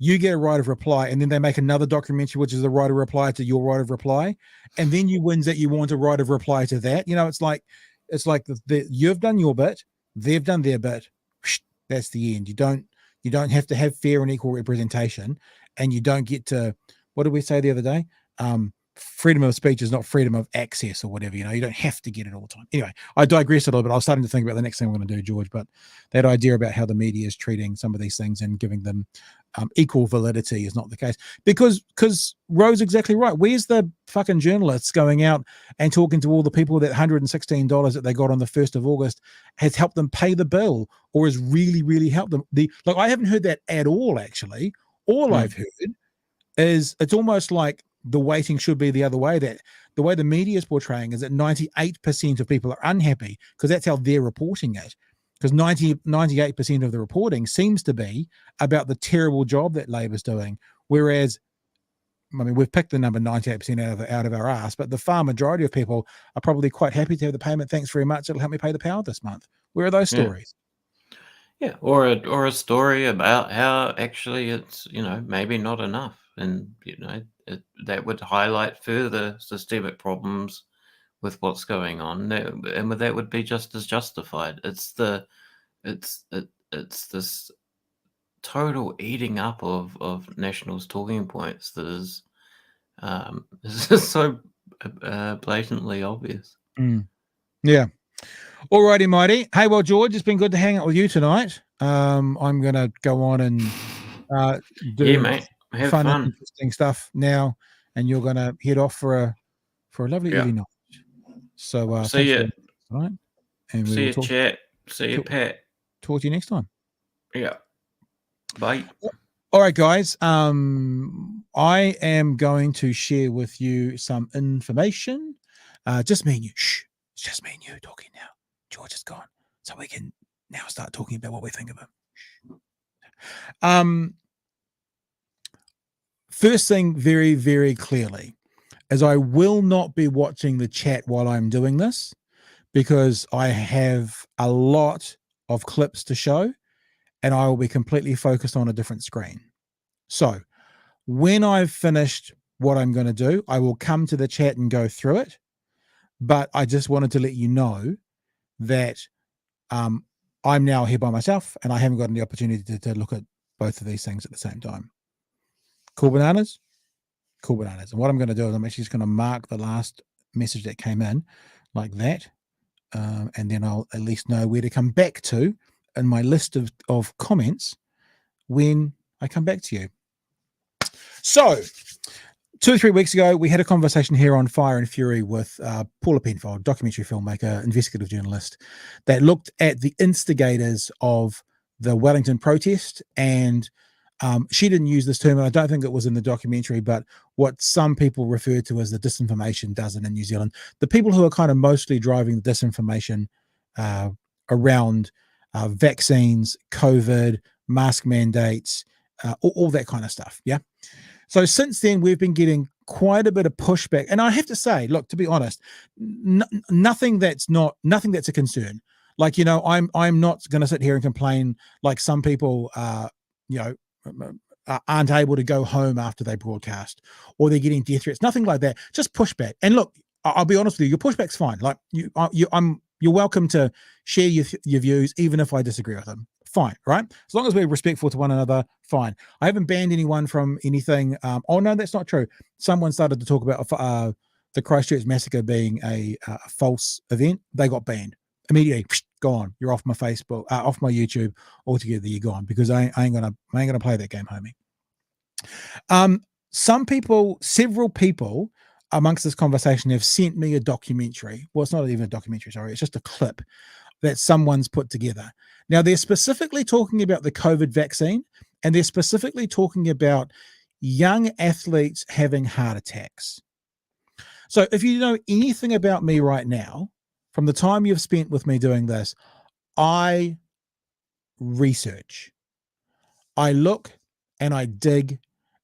You get a right of reply, and then they make another documentary, which is the right of reply to your right of reply. And then you whinge that you want a right of reply to that. You know, it's like you've done your bit, they've done their bit. That's the end. You don't have to have fair and equal representation, and you don't get to, what did we say the other day? Freedom of speech is not freedom of access or whatever. You know, you don't have to get it all the time. Anyway, I digress a little bit. I was starting to think about the next thing I'm going to do, George, but that idea about how the media is treating some of these things and giving them equal validity is not the case, because Roe's exactly right. Where's the fucking journalists going out and talking to all the people that $116 that they got on the 1st of August has helped them pay the bill, or has really, really helped them? I haven't heard that at all, actually. All I've heard is it's almost like the weighting should be the other way, that the way the media is portraying is that 98% of people are unhappy because that's how they're reporting it. Because 98% of the reporting seems to be about the terrible job that Labor's doing. Whereas, I mean, we've picked the number 98% out of our ass, but the far majority of people are probably quite happy to have the payment. Thanks very much. It'll help me pay the power this month. Where are those stories? Yeah, or a story about how actually it's, maybe not enough. And, that would highlight further systemic problems with what's going on. And that would be just as justified. It's this total eating up of National's talking points that is just so blatantly obvious. Yeah. All righty, mighty. Hey, well, George, it's been good to hang out with you tonight. I'm going to go on and do mate. Have fun fun. and interesting stuff now, and you're going to head off for a lovely early night. So see you. All right. And see you, chat. See you, Pat. Talk to you next time. Yeah. Bye. All right, guys. I am going to share with you some information. Just me and you. Shh. It's just me and you talking now. George is gone, so we can now start talking about what we think of him. First thing, very, very clearly, is I will not be watching the chat while I'm doing this, because I have a lot of clips to show, and I will be completely focused on a different screen. So when I've finished what I'm going to do, I will come to the chat and go through it. But I just wanted to let you know that I'm now here by myself, and I haven't got any opportunity to look at both of these things at the same time. Cool bananas? Cool bananas. And what I'm going to do is I'm actually just going to mark the last message that came in like that. And then I'll at least know where to come back to in my list of comments when I come back to you. So 2 or 3 weeks ago, we had a conversation here on Fire and Fury with Paula Penfold, documentary filmmaker, investigative journalist, that looked at the instigators of the Wellington protest. And she didn't use this term, and I don't think it was in the documentary, but what some people refer to as the disinformation dozen in New Zealand. The people who are kind of mostly driving the disinformation around vaccines, COVID, mask mandates, all that kind of stuff. Yeah. So since then, we've been getting quite a bit of pushback. And I have to say, look, to be honest, nothing that's a concern. Like, I'm not going to sit here and complain like some people, aren't able to go home after they broadcast, or they're getting death threats, nothing like that. Just pushback. And look, I'll be honest with you, your pushback's fine. Like you're welcome to share your views, even if I disagree with them. Fine, right? As long as we're respectful to one another, fine. I haven't banned anyone from anything. Oh no, that's not true. Someone started to talk about the Christchurch massacre being a false event. They got banned immediately. Gone. You're off my Facebook, off my YouTube altogether. You're gone, because I ain't gonna play that game, homie. Several people amongst this conversation have sent me a documentary. Well, it's not even a documentary, sorry. It's just a clip that someone's put together. Now, they're specifically talking about the COVID vaccine, and they're specifically talking about young athletes having heart attacks. So if you know anything about me right now, from the time you've spent with me doing this, I research. I look and I dig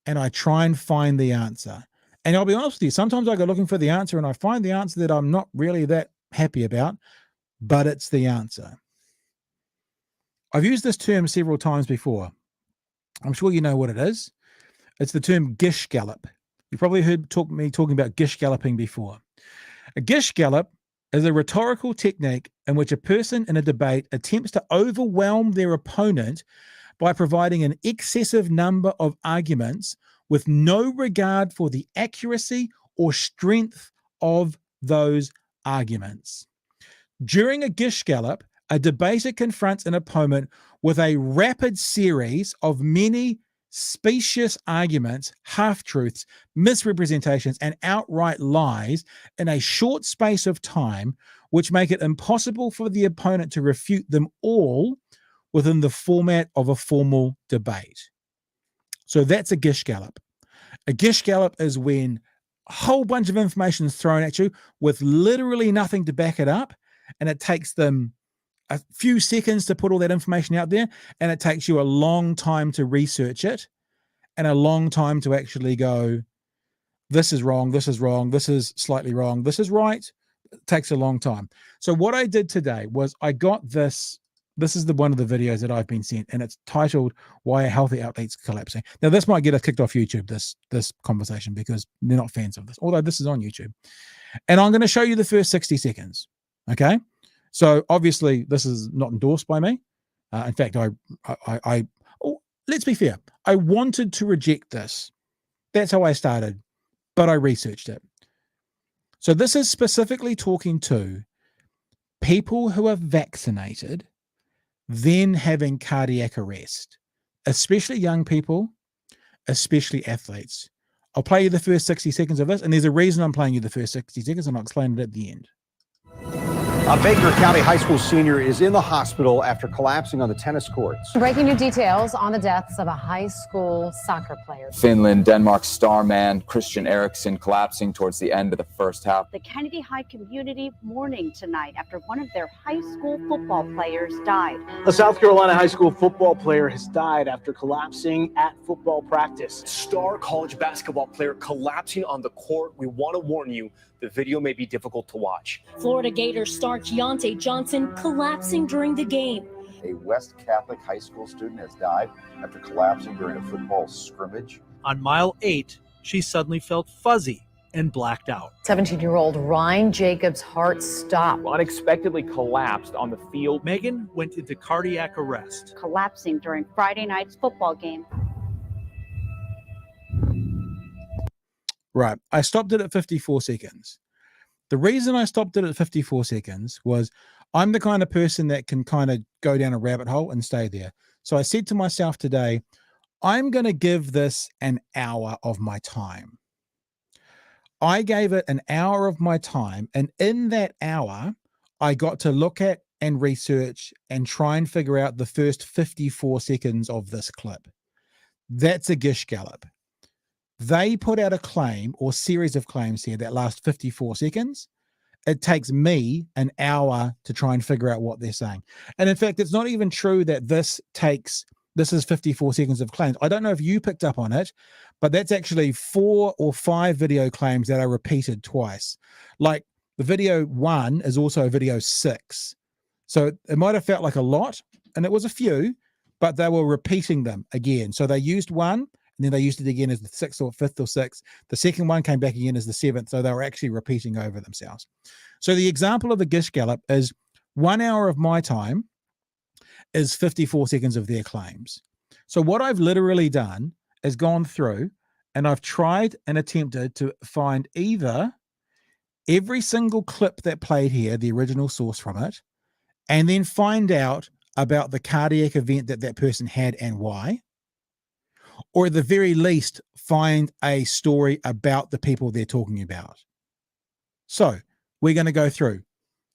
and I try and find the answer. And I'll be honest with you, sometimes I go looking for the answer and I find the answer that I'm not really that happy about, but it's the answer. I've used this term several times before. I'm sure you know what it is. It's the term gish gallop. You've probably heard me talking about gish galloping before. A gish gallop is a rhetorical technique in which a person in a debate attempts to overwhelm their opponent by providing an excessive number of arguments with no regard for the accuracy or strength of those arguments. During a gish gallop, a debater confronts an opponent with a rapid series of many specious arguments, half-truths, misrepresentations, and outright lies in a short space of time, which make it impossible for the opponent to refute them all within the format of a formal debate. So that's a gish gallop. A gish gallop is when a whole bunch of information is thrown at you with literally nothing to back it up, and it takes them a few seconds to put all that information out there, and it takes you a long time to research it and a long time to actually go, this is wrong, this is wrong, this is slightly wrong, this is right. It takes a long time. So what I did today was I got this. This is one of the videos that I've been sent, and it's titled "Why a Healthy Athlete's Collapsing." Now, this might get us kicked off YouTube, this conversation, because they're not fans of this, although this is on YouTube. And I'm going to show you the first 60 seconds. Okay. So obviously this is not endorsed by me. In fact, let's be fair. I wanted to reject this. That's how I started, but I researched it. So this is specifically talking to people who are vaccinated, then having cardiac arrest, especially young people, especially athletes. I'll play you the first 60 seconds of this, and there's a reason I'm playing you the first 60 seconds, and I'll explain it at the end. A Baker County high school senior is in the hospital after collapsing on the tennis courts. Breaking new details on the deaths of a high school soccer player. Finland, Denmark star man Christian Eriksen collapsing towards the end of the first half. The Kennedy High community mourning tonight after one of their high school football players died. A South Carolina high school football player has died after collapsing at football practice. Star college basketball player collapsing on the court. We want to warn you, the video may be difficult to watch. Florida Gators star Keontae Johnson collapsing during the game. A West Catholic high school student has died after collapsing during a football scrimmage. On mile 8, she suddenly felt fuzzy and blacked out. 17-year-old Ryan Jacobs' heart stopped. Unexpectedly collapsed on the field. Megan went into cardiac arrest. Collapsing during Friday night's football game. Right. I stopped it at 54 seconds. The reason I stopped it at 54 seconds was I'm the kind of person that can kind of go down a rabbit hole and stay there. So I said to myself today, I'm going to give this an hour of my time. I gave it an hour of my time. And in that hour, I got to look at and research and try and figure out the first 54 seconds of this clip. That's a gish gallop. They put out a claim or series of claims here that last 54 seconds. It takes me an hour to try and figure out what they're saying. And in fact, it's not even true that this is 54 seconds of claims. I don't know if you picked up on it, but that's actually 4 or 5 video claims that are repeated twice. Like the video 1 is also video 6. So it might have felt like a lot, and it was a few, but they were repeating them again. So they used one, and then they used it again as the 6th or 5th or 6th. The second one came back again as the 7th. So they were actually repeating over themselves. So the example of a gish gallop is 1 hour of my time is 54 seconds of their claims. So what I've literally done is gone through and I've tried and attempted to find either every single clip that played here, the original source from it, and then find out about the cardiac event that that person had and why. or at the very least, find a story about the people they're talking about. So we're going to go through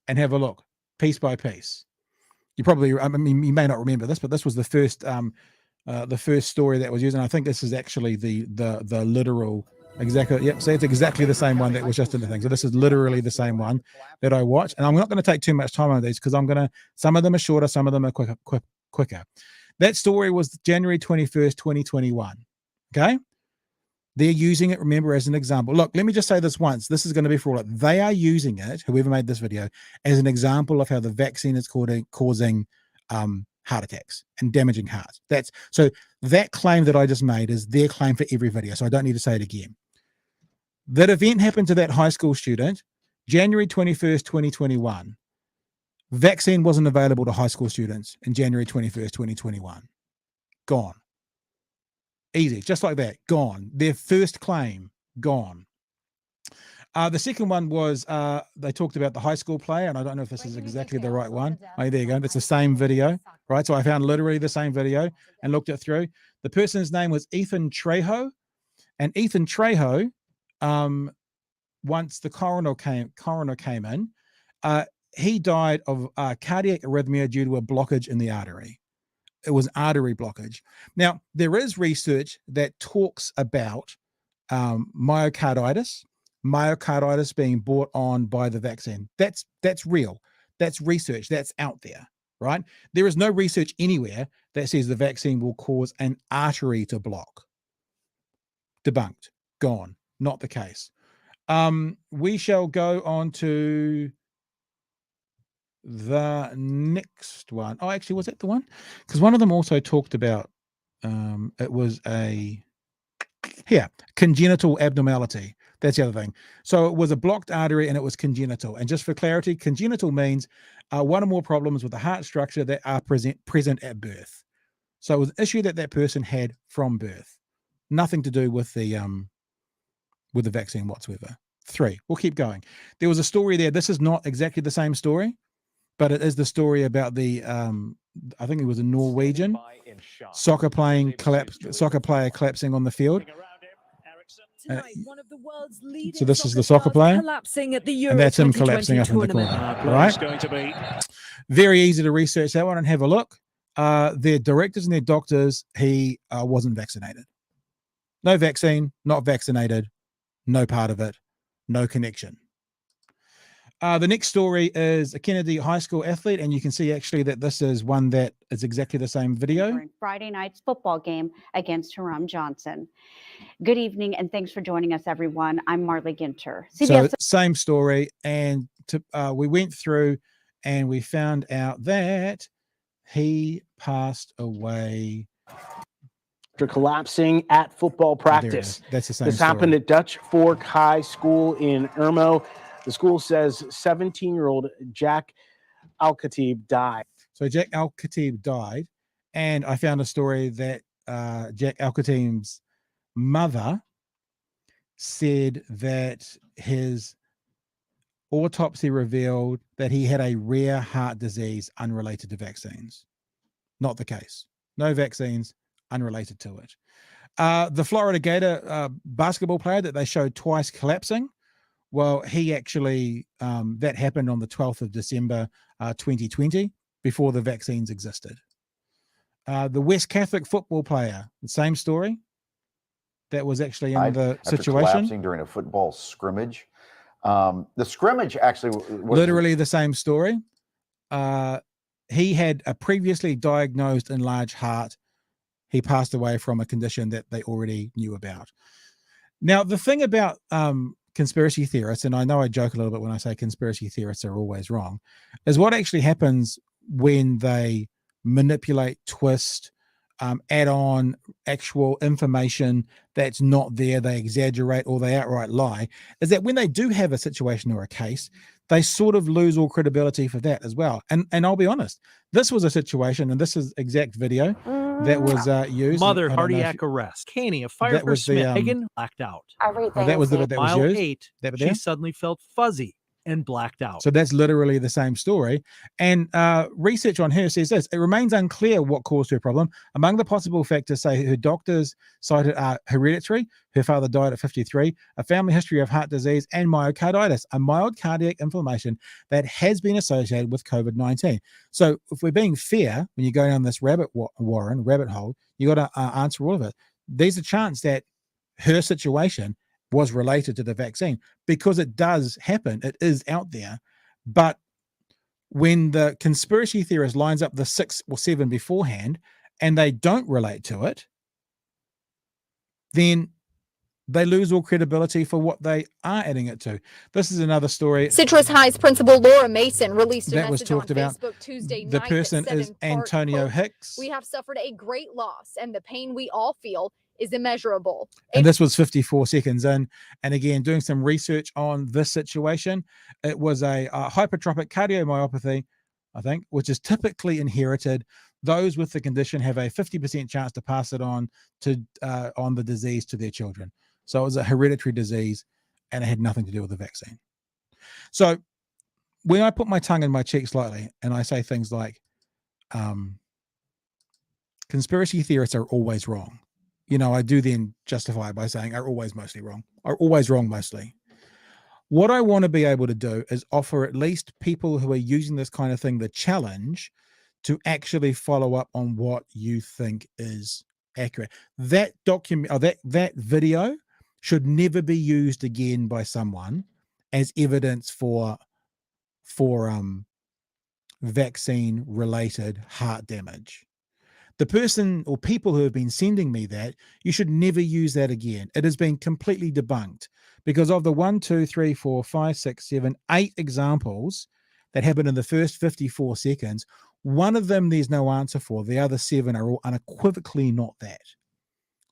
and have a look piece by piece. You probably, I mean, you may not remember this, but this was the first story that was used, and I think this is actually the literal exactly. Yep. So it's exactly the same one that was just in the thing. So this is literally the same one that I watched, and I'm not going to take too much time on these because some of them are shorter, some of them are quicker. That story was January 21st, 2021. Okay. They're using it, remember, as an example. Look, let me just say this once. This is going to be for all. They are using it, whoever made this video, as an example of how the vaccine is causing heart attacks and damaging hearts. So that claim that I just made is their claim for every video, so I don't need to say it again. That event happened to that high school student, January 21st, 2021. Vaccine wasn't available to high school students in January 21st, 2021. Gone. Easy, just like that, gone. Their first claim, gone. The second one was they talked about the high school player, and I don't know if this is exactly the right one. Oh, there you go. That's the same video, right? So I found literally the same video and looked it through. The person's name was Ethan Trejo, and Ethan Trejo, once the coroner came in, he died of cardiac arrhythmia due to a blockage in the artery. It was artery blockage. Now, there is research that talks about myocarditis being brought on by the vaccine. That's real. That's research. That's out there, right? There is no research anywhere that says the vaccine will cause an artery to block. Debunked. Gone. Not the case. We shall go on to the next one. Oh, actually, was that the one? Because one of them also talked about it was congenital abnormality. That's the other thing. So it was a blocked artery and it was congenital. And just for clarity, congenital means one or more problems with the heart structure that are present at birth. So it was an issue that person had from birth. Nothing to do with the vaccine whatsoever. 3. We'll keep going. There was a story there. This is not exactly the same story, but it is the story about the I think it was a Norwegian soccer player collapsing on the field. So this is the soccer player, and that's him collapsing up in the corner. Right? Very easy to research that one and have a look. Their directors and their doctors, he wasn't vaccinated. No vaccine, not vaccinated, no part of it, no connection. The next story is a Kennedy High School athlete, and you can see actually that this is one that is exactly the same video. Friday night's football game against Haram Johnson. Good evening, and thanks for joining us, everyone. I'm Marley Ginter. So same story, and we went through and we found out that he passed away after collapsing at football practice. That's the same This story. happened at Dutch Fork High School in Irmo. The school says 17-year-old Jack Al-Khatib died. So Jack Al-Khatib died, and I found a story that Jack Al-Khatib's mother said that his autopsy revealed that he had a rare heart disease unrelated to vaccines. Not the case. No vaccines, unrelated to it. The Florida Gator basketball player that they showed twice collapsing, well, he actually, that happened on the 12th of December, 2020, before the vaccines existed. The West Catholic football player, the same story. That was actually in the situation. Collapsing during a football scrimmage. The scrimmage actually was literally the same story. He had a previously diagnosed enlarged heart. He passed away from a condition that they already knew about. Now, the thing about conspiracy theorists, and I know I joke a little bit when I say conspiracy theorists are always wrong, is what actually happens when they manipulate, twist, add on actual information that's not there, they exaggerate or they outright lie, is that when they do have a situation or a case, they sort of lose all credibility for that as well. And I'll be honest, this was a situation, and this is exact video that was used. Mother cardiac arrest. Kania fired her Smith. Megan blacked out. That was the bit that was Mile used. 8, that she suddenly felt fuzzy. and blacked out. So that's literally the same story. And research on her says this: it remains unclear what caused her problem. Among the possible factors, say her doctors cited are hereditary. Her father died at 53, a family history of heart disease, and myocarditis, a mild cardiac inflammation that has been associated with COVID-19. So if we're being fair, when you go down this rabbit hole, you got to answer all of it. There's a chance that her situation was related to the vaccine, because it does happen. It is out there. But when the conspiracy theorist lines up the 6 or 7 beforehand and they don't relate to it, then they lose all credibility for what they are adding it to. This is another story. Citrus High's principal Laura Mason released a that was message on talked about. Facebook Tuesday The night person that is said, in part, Antonio quote, Hicks. "We have suffered a great loss, and the pain we all feel is immeasurable." And this was 54 seconds in. And again, doing some research on this situation, it was a hypertrophic cardiomyopathy, I think, which is typically inherited. Those with the condition have a 50% chance to pass it on the disease to their children. So it was a hereditary disease, and it had nothing to do with the vaccine. So when I put my tongue in my cheek slightly and I say things like, conspiracy theorists are always wrong, I do then justify it by saying are always mostly wrong, are always wrong mostly. What I want to be able to do is offer at least people who are using this kind of thing the challenge to actually follow up on what you think is accurate. That document, or that video should never be used again by someone as evidence for vaccine related heart damage. The person or people who have been sending me that, you should never use that again. It has been completely debunked, because of the 1, 2, 3, 4, 5, 6, 7, 8 examples that happened in the first 54 seconds, one of them there's no answer for. The other 7 are all unequivocally not that.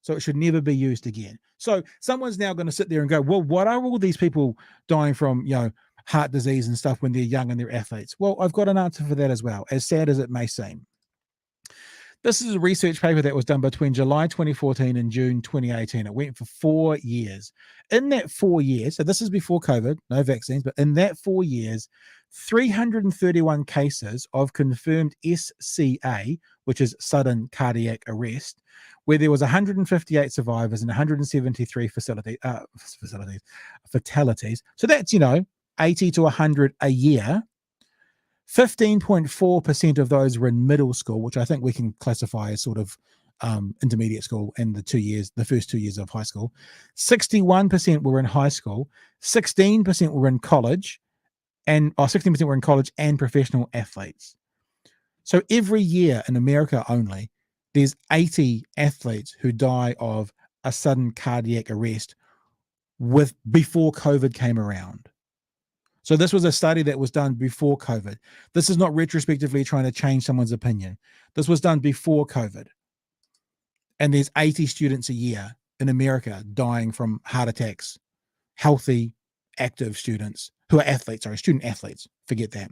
So it should never be used again. So someone's now going to sit there and go, well, what are all these people dying from, heart disease and stuff when they're young and they're athletes? Well, I've got an answer for that as well, as sad as it may seem. This is a research paper that was done between July 2014 and June 2018. It went for 4 years. In that 4 years, so this is before COVID, no vaccines, but in that 4 years, 331 cases of confirmed SCA, which is sudden cardiac arrest, where there was 158 survivors and 173 fatalities. So that's, 80 to 100 a year. 15.4% of those were in middle school, which I think we can classify as sort of intermediate school and the first 2 years of high school. 61% were in high school. 16% were in college, and 16% were in college and professional athletes. So every year in America only, there's 80 athletes who die of a sudden cardiac arrest before COVID came around. So this was a study that was done before COVID. This is not retrospectively trying to change someone's opinion. This was done before COVID. And there's 80 students a year in America dying from heart attacks, healthy, active students who are athletes, student athletes, forget that.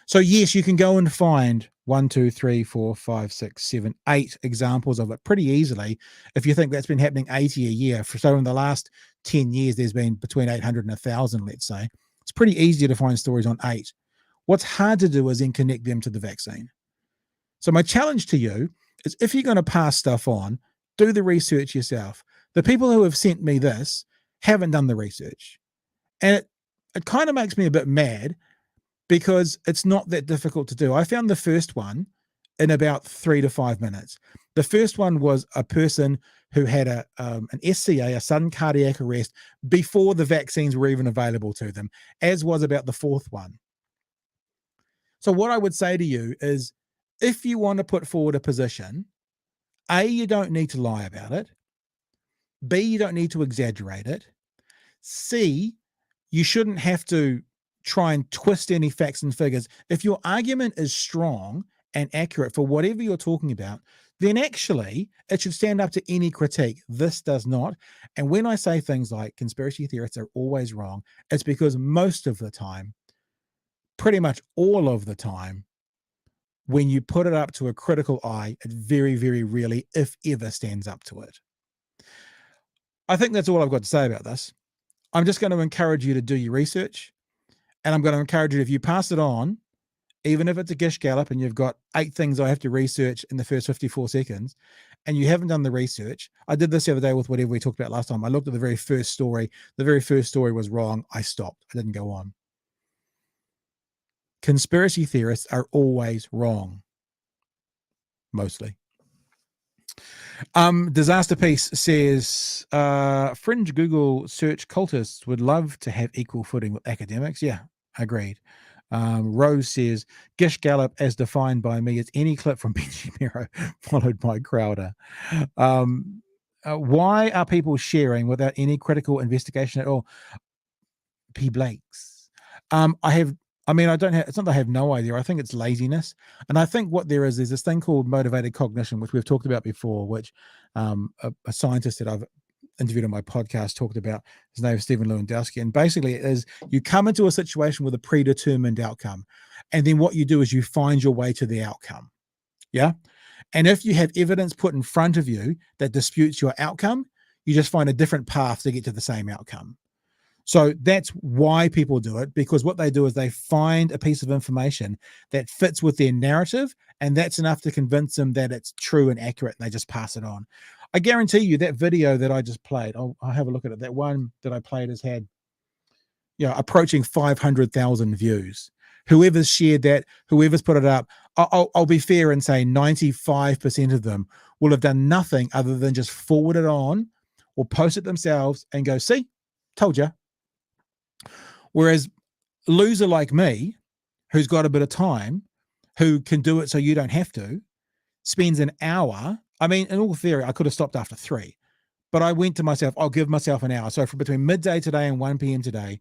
So yes, you can go and find 1, 2, 3, 4, 5, 6, 7, 8 examples of it pretty easily if you think that's been happening 80 a year. So in the last 10 years, there's been between 800 and 1,000, let's say. It's pretty easy to find stories on 8. What's hard to do is then connect them to the vaccine. So my challenge to you is, if you're going to pass stuff on, do the research yourself. The people who have sent me this haven't done the research. And it kind of makes me a bit mad, because it's not that difficult to do. I found the first one in about 3 to 5 minutes. The first one was a person who had an SCA, a sudden cardiac arrest, before the vaccines were even available to them, as was about the fourth one. So what I would say to you is, if you want to put forward a position, A, you don't need to lie about it. B, you don't need to exaggerate it. C, you shouldn't have to try and twist any facts and figures. If your argument is strong and accurate for whatever you're talking about, then actually it should stand up to any critique. This does not. And when I say things like conspiracy theorists are always wrong, it's because most of the time, pretty much all of the time, when you put it up to a critical eye, it very, very rarely, if ever, stands up to it. I think that's all I've got to say about this. I'm just going to encourage you to do your research. And I'm going to encourage you, if you pass it on, even if it's a gish gallop and you've got 8 things I have to research in the first 54 seconds, and you haven't done the research. I did this the other day with whatever we talked about last time. I looked at the very first story. The very first story was wrong. I stopped. I didn't go on. Conspiracy theorists are always wrong. Mostly. Disaster Piece says, fringe Google search cultists would love to have equal footing with academics. Yeah, agreed. Rose says, Gish Gallop, as defined by me, is any clip from Benji Miro, followed by Crowder. Why are people sharing without any critical investigation at all? P. Blakes. I don't have, it's not that I have no idea. I think it's laziness. And I think what there is this thing called motivated cognition, which we've talked about before, which a scientist that I've interviewed on my podcast talked about. His name is Stephen Lewandowski. And basically it is you come into a situation with a predetermined outcome. And then what you do is you find your way to the outcome. Yeah. And if you have evidence put in front of you that disputes your outcome, you just find a different path to get to the same outcome. So that's why people do it, because what they do is they find a piece of information that fits with their narrative, and that's enough to convince them that it's true and accurate, and they just pass it on. I guarantee you that video that I just played, I'll have a look at it. That one that I played has had, approaching 500,000 views. Whoever's shared that, whoever's put it up, I'll be fair and say 95% of them will have done nothing other than just forward it on or post it themselves and go, see, told you. Whereas a loser like me, who's got a bit of time, who can do it so you don't have to, spends an hour. I mean, in all theory, I could have stopped after 3, but I went to myself, I'll give myself an hour. So from between midday today and 1 p.m. today,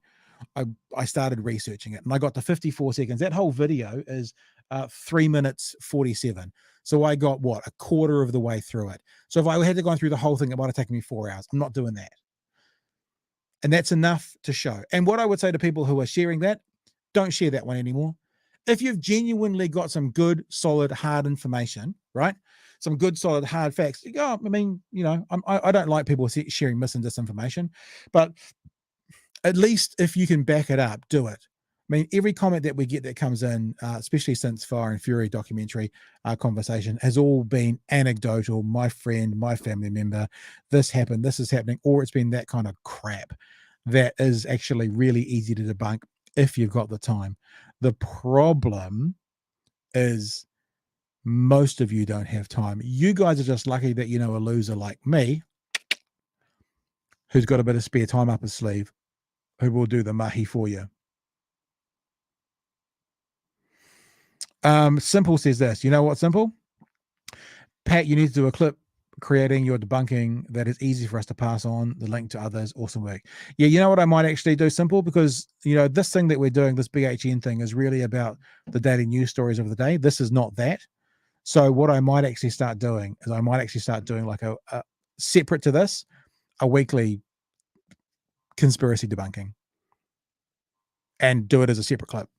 I started researching it, and I got to 54 seconds. That whole video is 3 minutes 47. So I got, a quarter of the way through it. So if I had to go through the whole thing, it might have taken me 4 hours. I'm not doing that. And that's enough to show. And what I would say to people who are sharing that, don't share that one anymore. If you've genuinely got some good, solid, hard information, right? Some good, solid, hard facts. I don't like people sharing mis and disinformation, but at least if you can back it up, do it. I mean, every comment that we get that comes in, especially since Fire and Fury documentary conversation, has all been anecdotal. My friend, my family member, this happened, this is happening, or it's been that kind of crap that is actually really easy to debunk if you've got the time. The problem is most of you don't have time. You guys are just lucky that you know a loser like me who's got a bit of spare time up his sleeve, who will do the mahi for you. Simple says this. You know what, Simple? Pat, you need to do a clip creating your debunking that is easy for us to pass on the link to others. Awesome work. Yeah, you know what I might actually do, Simple? Because, this thing that we're doing, this BHN thing, is really about the daily news stories of the day. This is not that. So what I might actually start doing is like a separate to this, a weekly conspiracy debunking, and do it as a separate clip.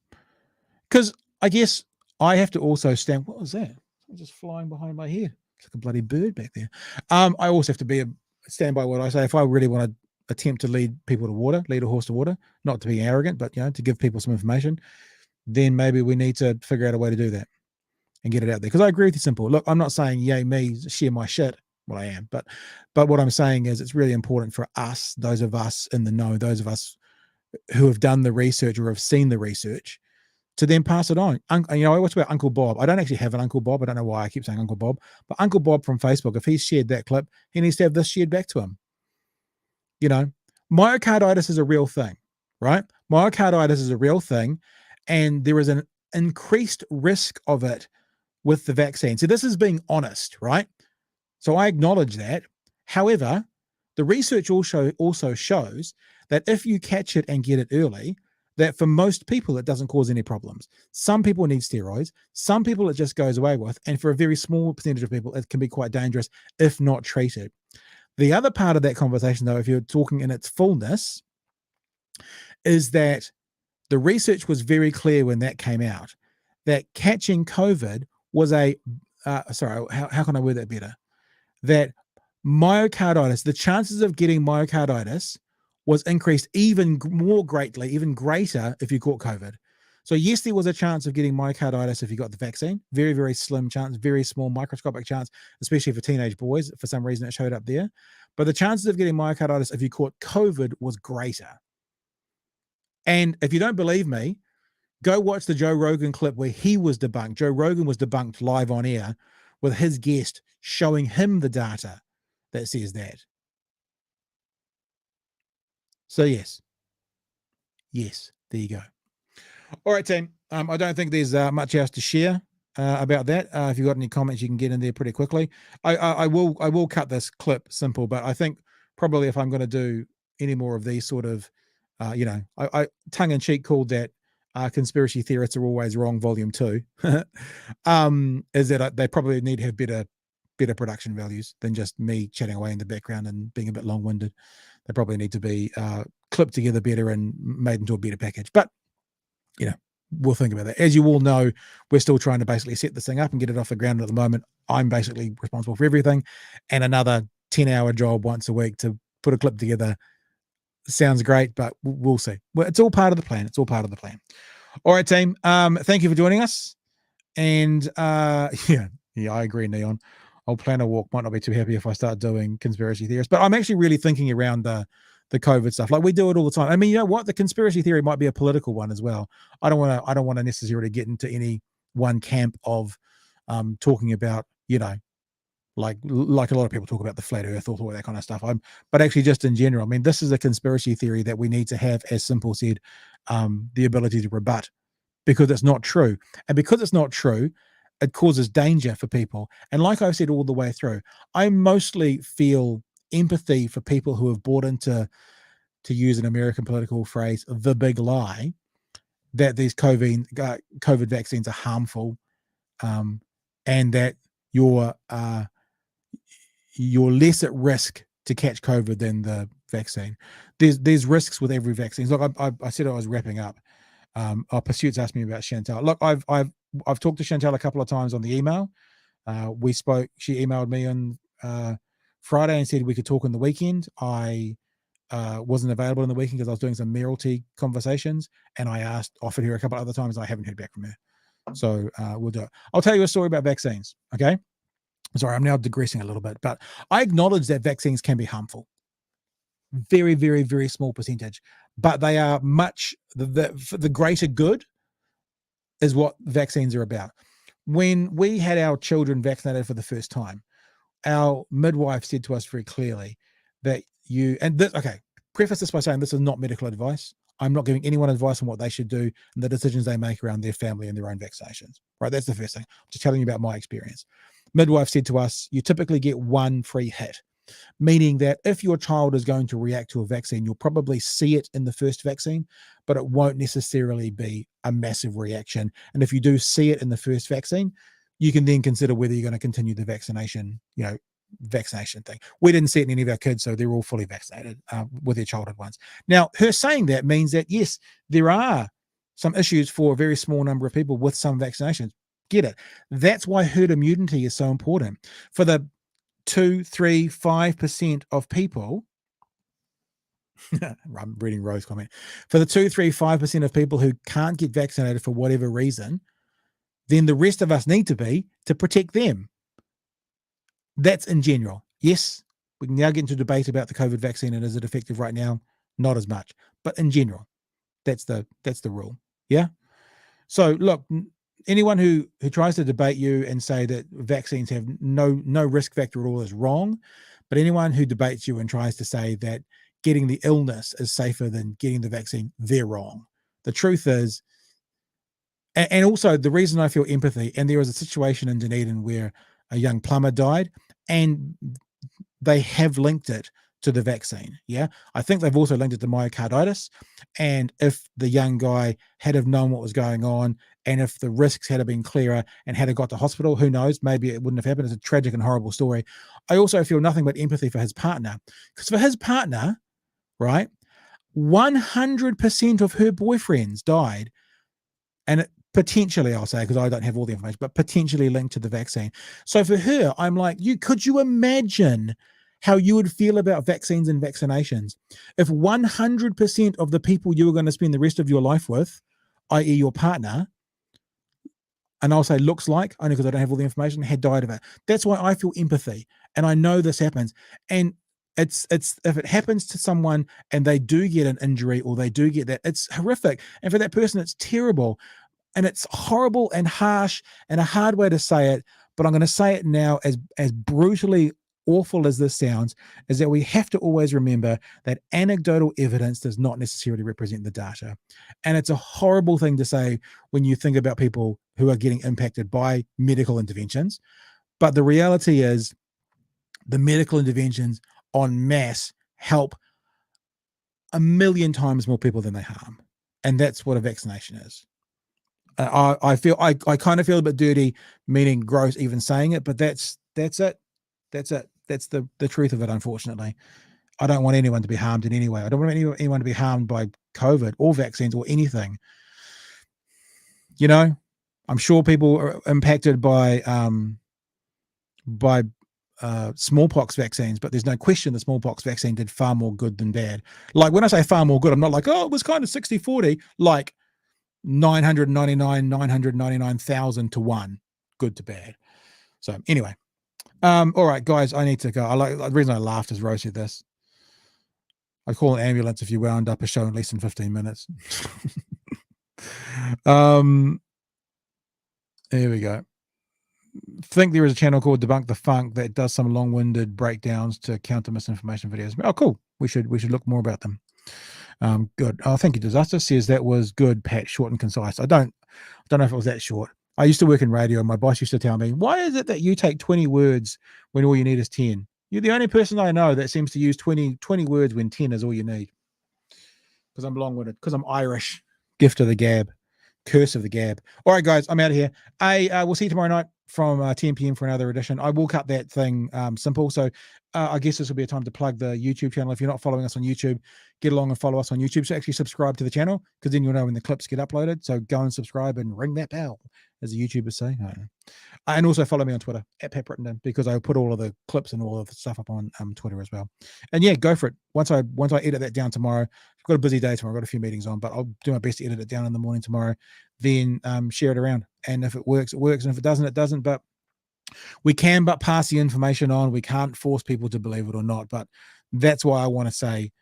Because I guess I have to also stand. What was that? It's just flying behind my head. It's like a bloody bird back there. I also have to stand by what I say. If I really want to attempt to lead people to water, lead a horse to water, not to be arrogant, but to give people some information, then maybe we need to figure out a way to do that and get it out there. Because I agree with you, Simple. Look, I'm not saying yay me, share my shit. Well, I am, but what I'm saying is it's really important for us, those of us in the know, those of us who have done the research or have seen the research, to then pass it on. I always about Uncle Bob. I don't actually have an Uncle Bob. I don't know why I keep saying Uncle Bob, but Uncle Bob from Facebook, if he's shared that clip, he needs to have this shared back to him. Myocarditis is a real thing, right? Myocarditis is a real thing, and there is an increased risk of it with the vaccine. So this is being honest, right? So I acknowledge that. However, the research also shows that if you catch it and get it early, that for most people, it doesn't cause any problems. Some people need steroids. Some people it just goes away with. And for a very small percentage of people, it can be quite dangerous if not treated. The other part of that conversation, though, if you're talking in its fullness, is that the research was very clear when that came out, that catching COVID was how can I word that better? That myocarditis, the chances of getting myocarditis was increased even more greatly, even greater if you caught COVID. So yes, there was a chance of getting myocarditis if you got the vaccine. Very, very slim chance, very small microscopic chance, especially for teenage boys. For some reason, it showed up there. But the chances of getting myocarditis if you caught COVID was greater. And if you don't believe me, go watch the Joe Rogan clip where he was debunked. Joe Rogan was debunked live on air with his guest showing him the data that says that. So yes, there you go. All right, team. I don't think there's much else to share about that. If you've got any comments, you can get in there pretty quickly. I will cut this clip simple, but I think probably if I'm going to do any more of these sort of, I tongue-in-cheek called that Conspiracy Theorists Are Always Wrong, Volume 2, is that they probably need to have better production values than just me chatting away in the background and being a bit long-winded. They probably need to be clipped together better and made into a better package. But we'll think about that. As you all know, we're still trying to basically set this thing up and get it off the ground at the moment. I'm basically responsible for everything, and another 10-hour job once a week to put a clip together sounds great, but we'll see. Well, it's all part of the plan. All right, team. Thank you for joining us. And yeah, I agree, Neon. I'll plan a walk. Might not be too happy if I start doing conspiracy theories, but I'm actually really thinking around the COVID stuff. Like we do it all the time. I mean, you know what? The conspiracy theory might be a political one as well. I don't want to necessarily get into any one camp of talking about, like a lot of people talk about the flat earth or all that kind of stuff. But actually just in general, I mean, this is a conspiracy theory that we need to have, as Simple said, the ability to rebut, because it's not true. And because it's not true, it causes danger for people. And like I've said all the way through, I mostly feel empathy for people who have bought into, to use an American political phrase, the big lie that these COVID vaccines are harmful, and that you're less at risk to catch COVID than the vaccine. There's risks with every vaccine. Look, I said I was wrapping up. Pursuit's asked me about Chantal. Look, I've talked to Chantal a couple of times on the email. We spoke. She emailed me on Friday and said we could talk on the weekend. I wasn't available on the weekend because I was doing some mayoralty conversations, and I offered her a couple of other times. I haven't heard back from her, so we'll do it. I'll tell you a story about vaccines. Okay, sorry, I'm now digressing a little bit, but I acknowledge that vaccines can be harmful. Very, very, very small percentage, but they are much the greater good is what vaccines are about. When we had our children vaccinated for the first time, our midwife said to us very clearly that preface this by saying this is not medical advice. I'm not giving anyone advice on what they should do and the decisions they make around their family and their own vaccinations. Right? That's the first thing. I'm just telling you about my experience. Midwife said to us, you typically get one free hit, meaning that if your child is going to react to a vaccine, you'll probably see it in the first vaccine, but it won't necessarily be a massive reaction. And if you do see it in the first vaccine, you can then consider whether you're going to continue the vaccination thing. We didn't see it in any of our kids, so they're all fully vaccinated with their childhood ones. Now, her saying that means that, yes, there are some issues for a very small number of people with some vaccinations. Get it? That's why herd immunity is so important. For the 2, 3, 5% of people, I'm reading Rose's comment, for the 2, 3, 5% of people who can't get vaccinated for whatever reason, then the rest of us need to protect them. That's in general. Yes, we can now get into debate about the COVID vaccine and is it effective right now? Not as much, but in general, that's the rule. Yeah. So look, anyone who tries to debate you and say that vaccines have no risk factor at all is wrong. But anyone who debates you and tries to say that getting the illness is safer than getting the vaccine, they're wrong. The truth is, and also the reason I feel empathy, and there was a situation in Dunedin where a young plumber died, and they have linked it to the vaccine. Yeah. I think they've also linked it to myocarditis. And if the young guy had have known what was going on, and if the risks had been clearer and had got to hospital, who knows, maybe it wouldn't have happened. It's a tragic and horrible story. I also feel nothing but empathy for his partner, because for his partner, right, 100% of her boyfriends died, and potentially, I'll say, because I don't have all the information, but potentially linked to the vaccine. So for her, I'm like, could you imagine how you would feel about vaccines and vaccinations. If 100% of the people you were going to spend the rest of your life with, i.e. your partner, and I'll say looks like, only because I don't have all the information, had died of it. That's why I feel empathy. And I know this happens. And it's if it happens to someone and they do get an injury or they do get that, it's horrific. And for that person, it's terrible. And it's horrible and harsh and a hard way to say it. But I'm going to say it now, as brutally awful as this sounds, is that we have to always remember that anecdotal evidence does not necessarily represent the data. And it's a horrible thing to say when you think about people who are getting impacted by medical interventions. But the reality is the medical interventions en masse help a million times more people than they harm. And that's what a vaccination is. I feel I kind of feel a bit dirty, meaning gross, even saying it, but that's it. That's it. That's the truth of it, unfortunately. I don't want anyone to be harmed in any way. I don't want anyone to be harmed by COVID or vaccines or anything. You know, I'm sure people are impacted by smallpox vaccines, but there's no question the smallpox vaccine did far more good than bad. Like when I say far more good, I'm not like, oh, it was kind of 60-40, like 999,000 to 1, good to bad. So anyway, all right, guys, I need to go. The reason I laughed is Rose said this. I call an ambulance if you wound up a show in less than 15 minutes. Here we go. Think there is a channel called Debunk the Funk that does some long-winded breakdowns to counter misinformation videos. Oh, cool. We should look more about them. Good. Oh, thank you. Disaster says that was good, Pat. Short and concise. I don't know if it was that short. I used to work in radio, and my boss used to tell me, "Why is it that you take 20 words when all you need is 10? You're the only person I know that seems to use 20 words when 10 is all you need." Because I'm long-winded. Because I'm Irish. Gift of the gab. Curse of the gab. All right, guys, I'm out of here. We'll see you tomorrow night from 10 p.m. for another edition. I will cut that thing simple. So I guess this will be a time to plug the YouTube channel. If you're not following us on YouTube, get along and follow us on YouTube. So actually subscribe to the channel, because then you'll know when the clips get uploaded. So go and subscribe and ring that bell, as the YouTubers say. And also follow me on Twitter at Pat Brittenden, because I put all of the clips and all of the stuff up on Twitter as well. And yeah, go for it. Once I edit that down tomorrow, I've got a busy day tomorrow. I've got a few meetings on, but I'll do my best to edit it down in the morning tomorrow. Then share it around. And if it works, it works. And if it doesn't, it doesn't. But we can but pass the information on. We can't force people to believe it or not. But that's why I want to say,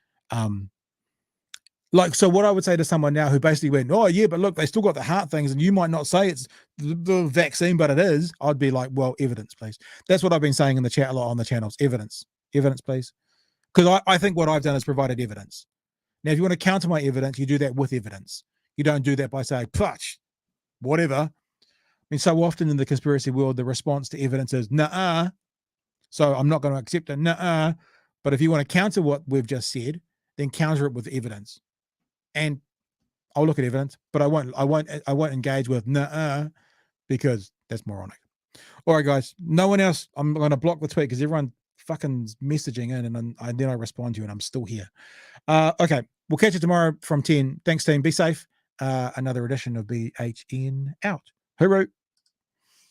so what I would say to someone now who basically went, oh yeah, but look, they still got the heart things, and you might not say it's the vaccine, but it is. I'd be like, well, evidence, please. That's what I've been saying in the chat a lot on the channels. Evidence, please. Because I think what I've done is provided evidence. Now, if you want to counter my evidence, you do that with evidence. You don't do that by saying, "Putch, whatever." I mean, so often in the conspiracy world, the response to evidence is, "Nuh-uh." So I'm not going to accept it, "Nuh-uh." But if you want to counter what we've just said, then counter it with evidence. And I'll look at evidence, but I won't engage with "nuh-uh," because that's moronic. All right, guys. No one else. I'm going to block the tweet because everyone fucking messaging in, and then I respond to you, and I'm still here. Okay, we'll catch you tomorrow from 10. Thanks, team. Be safe. Another edition of BHN out. Hooroo.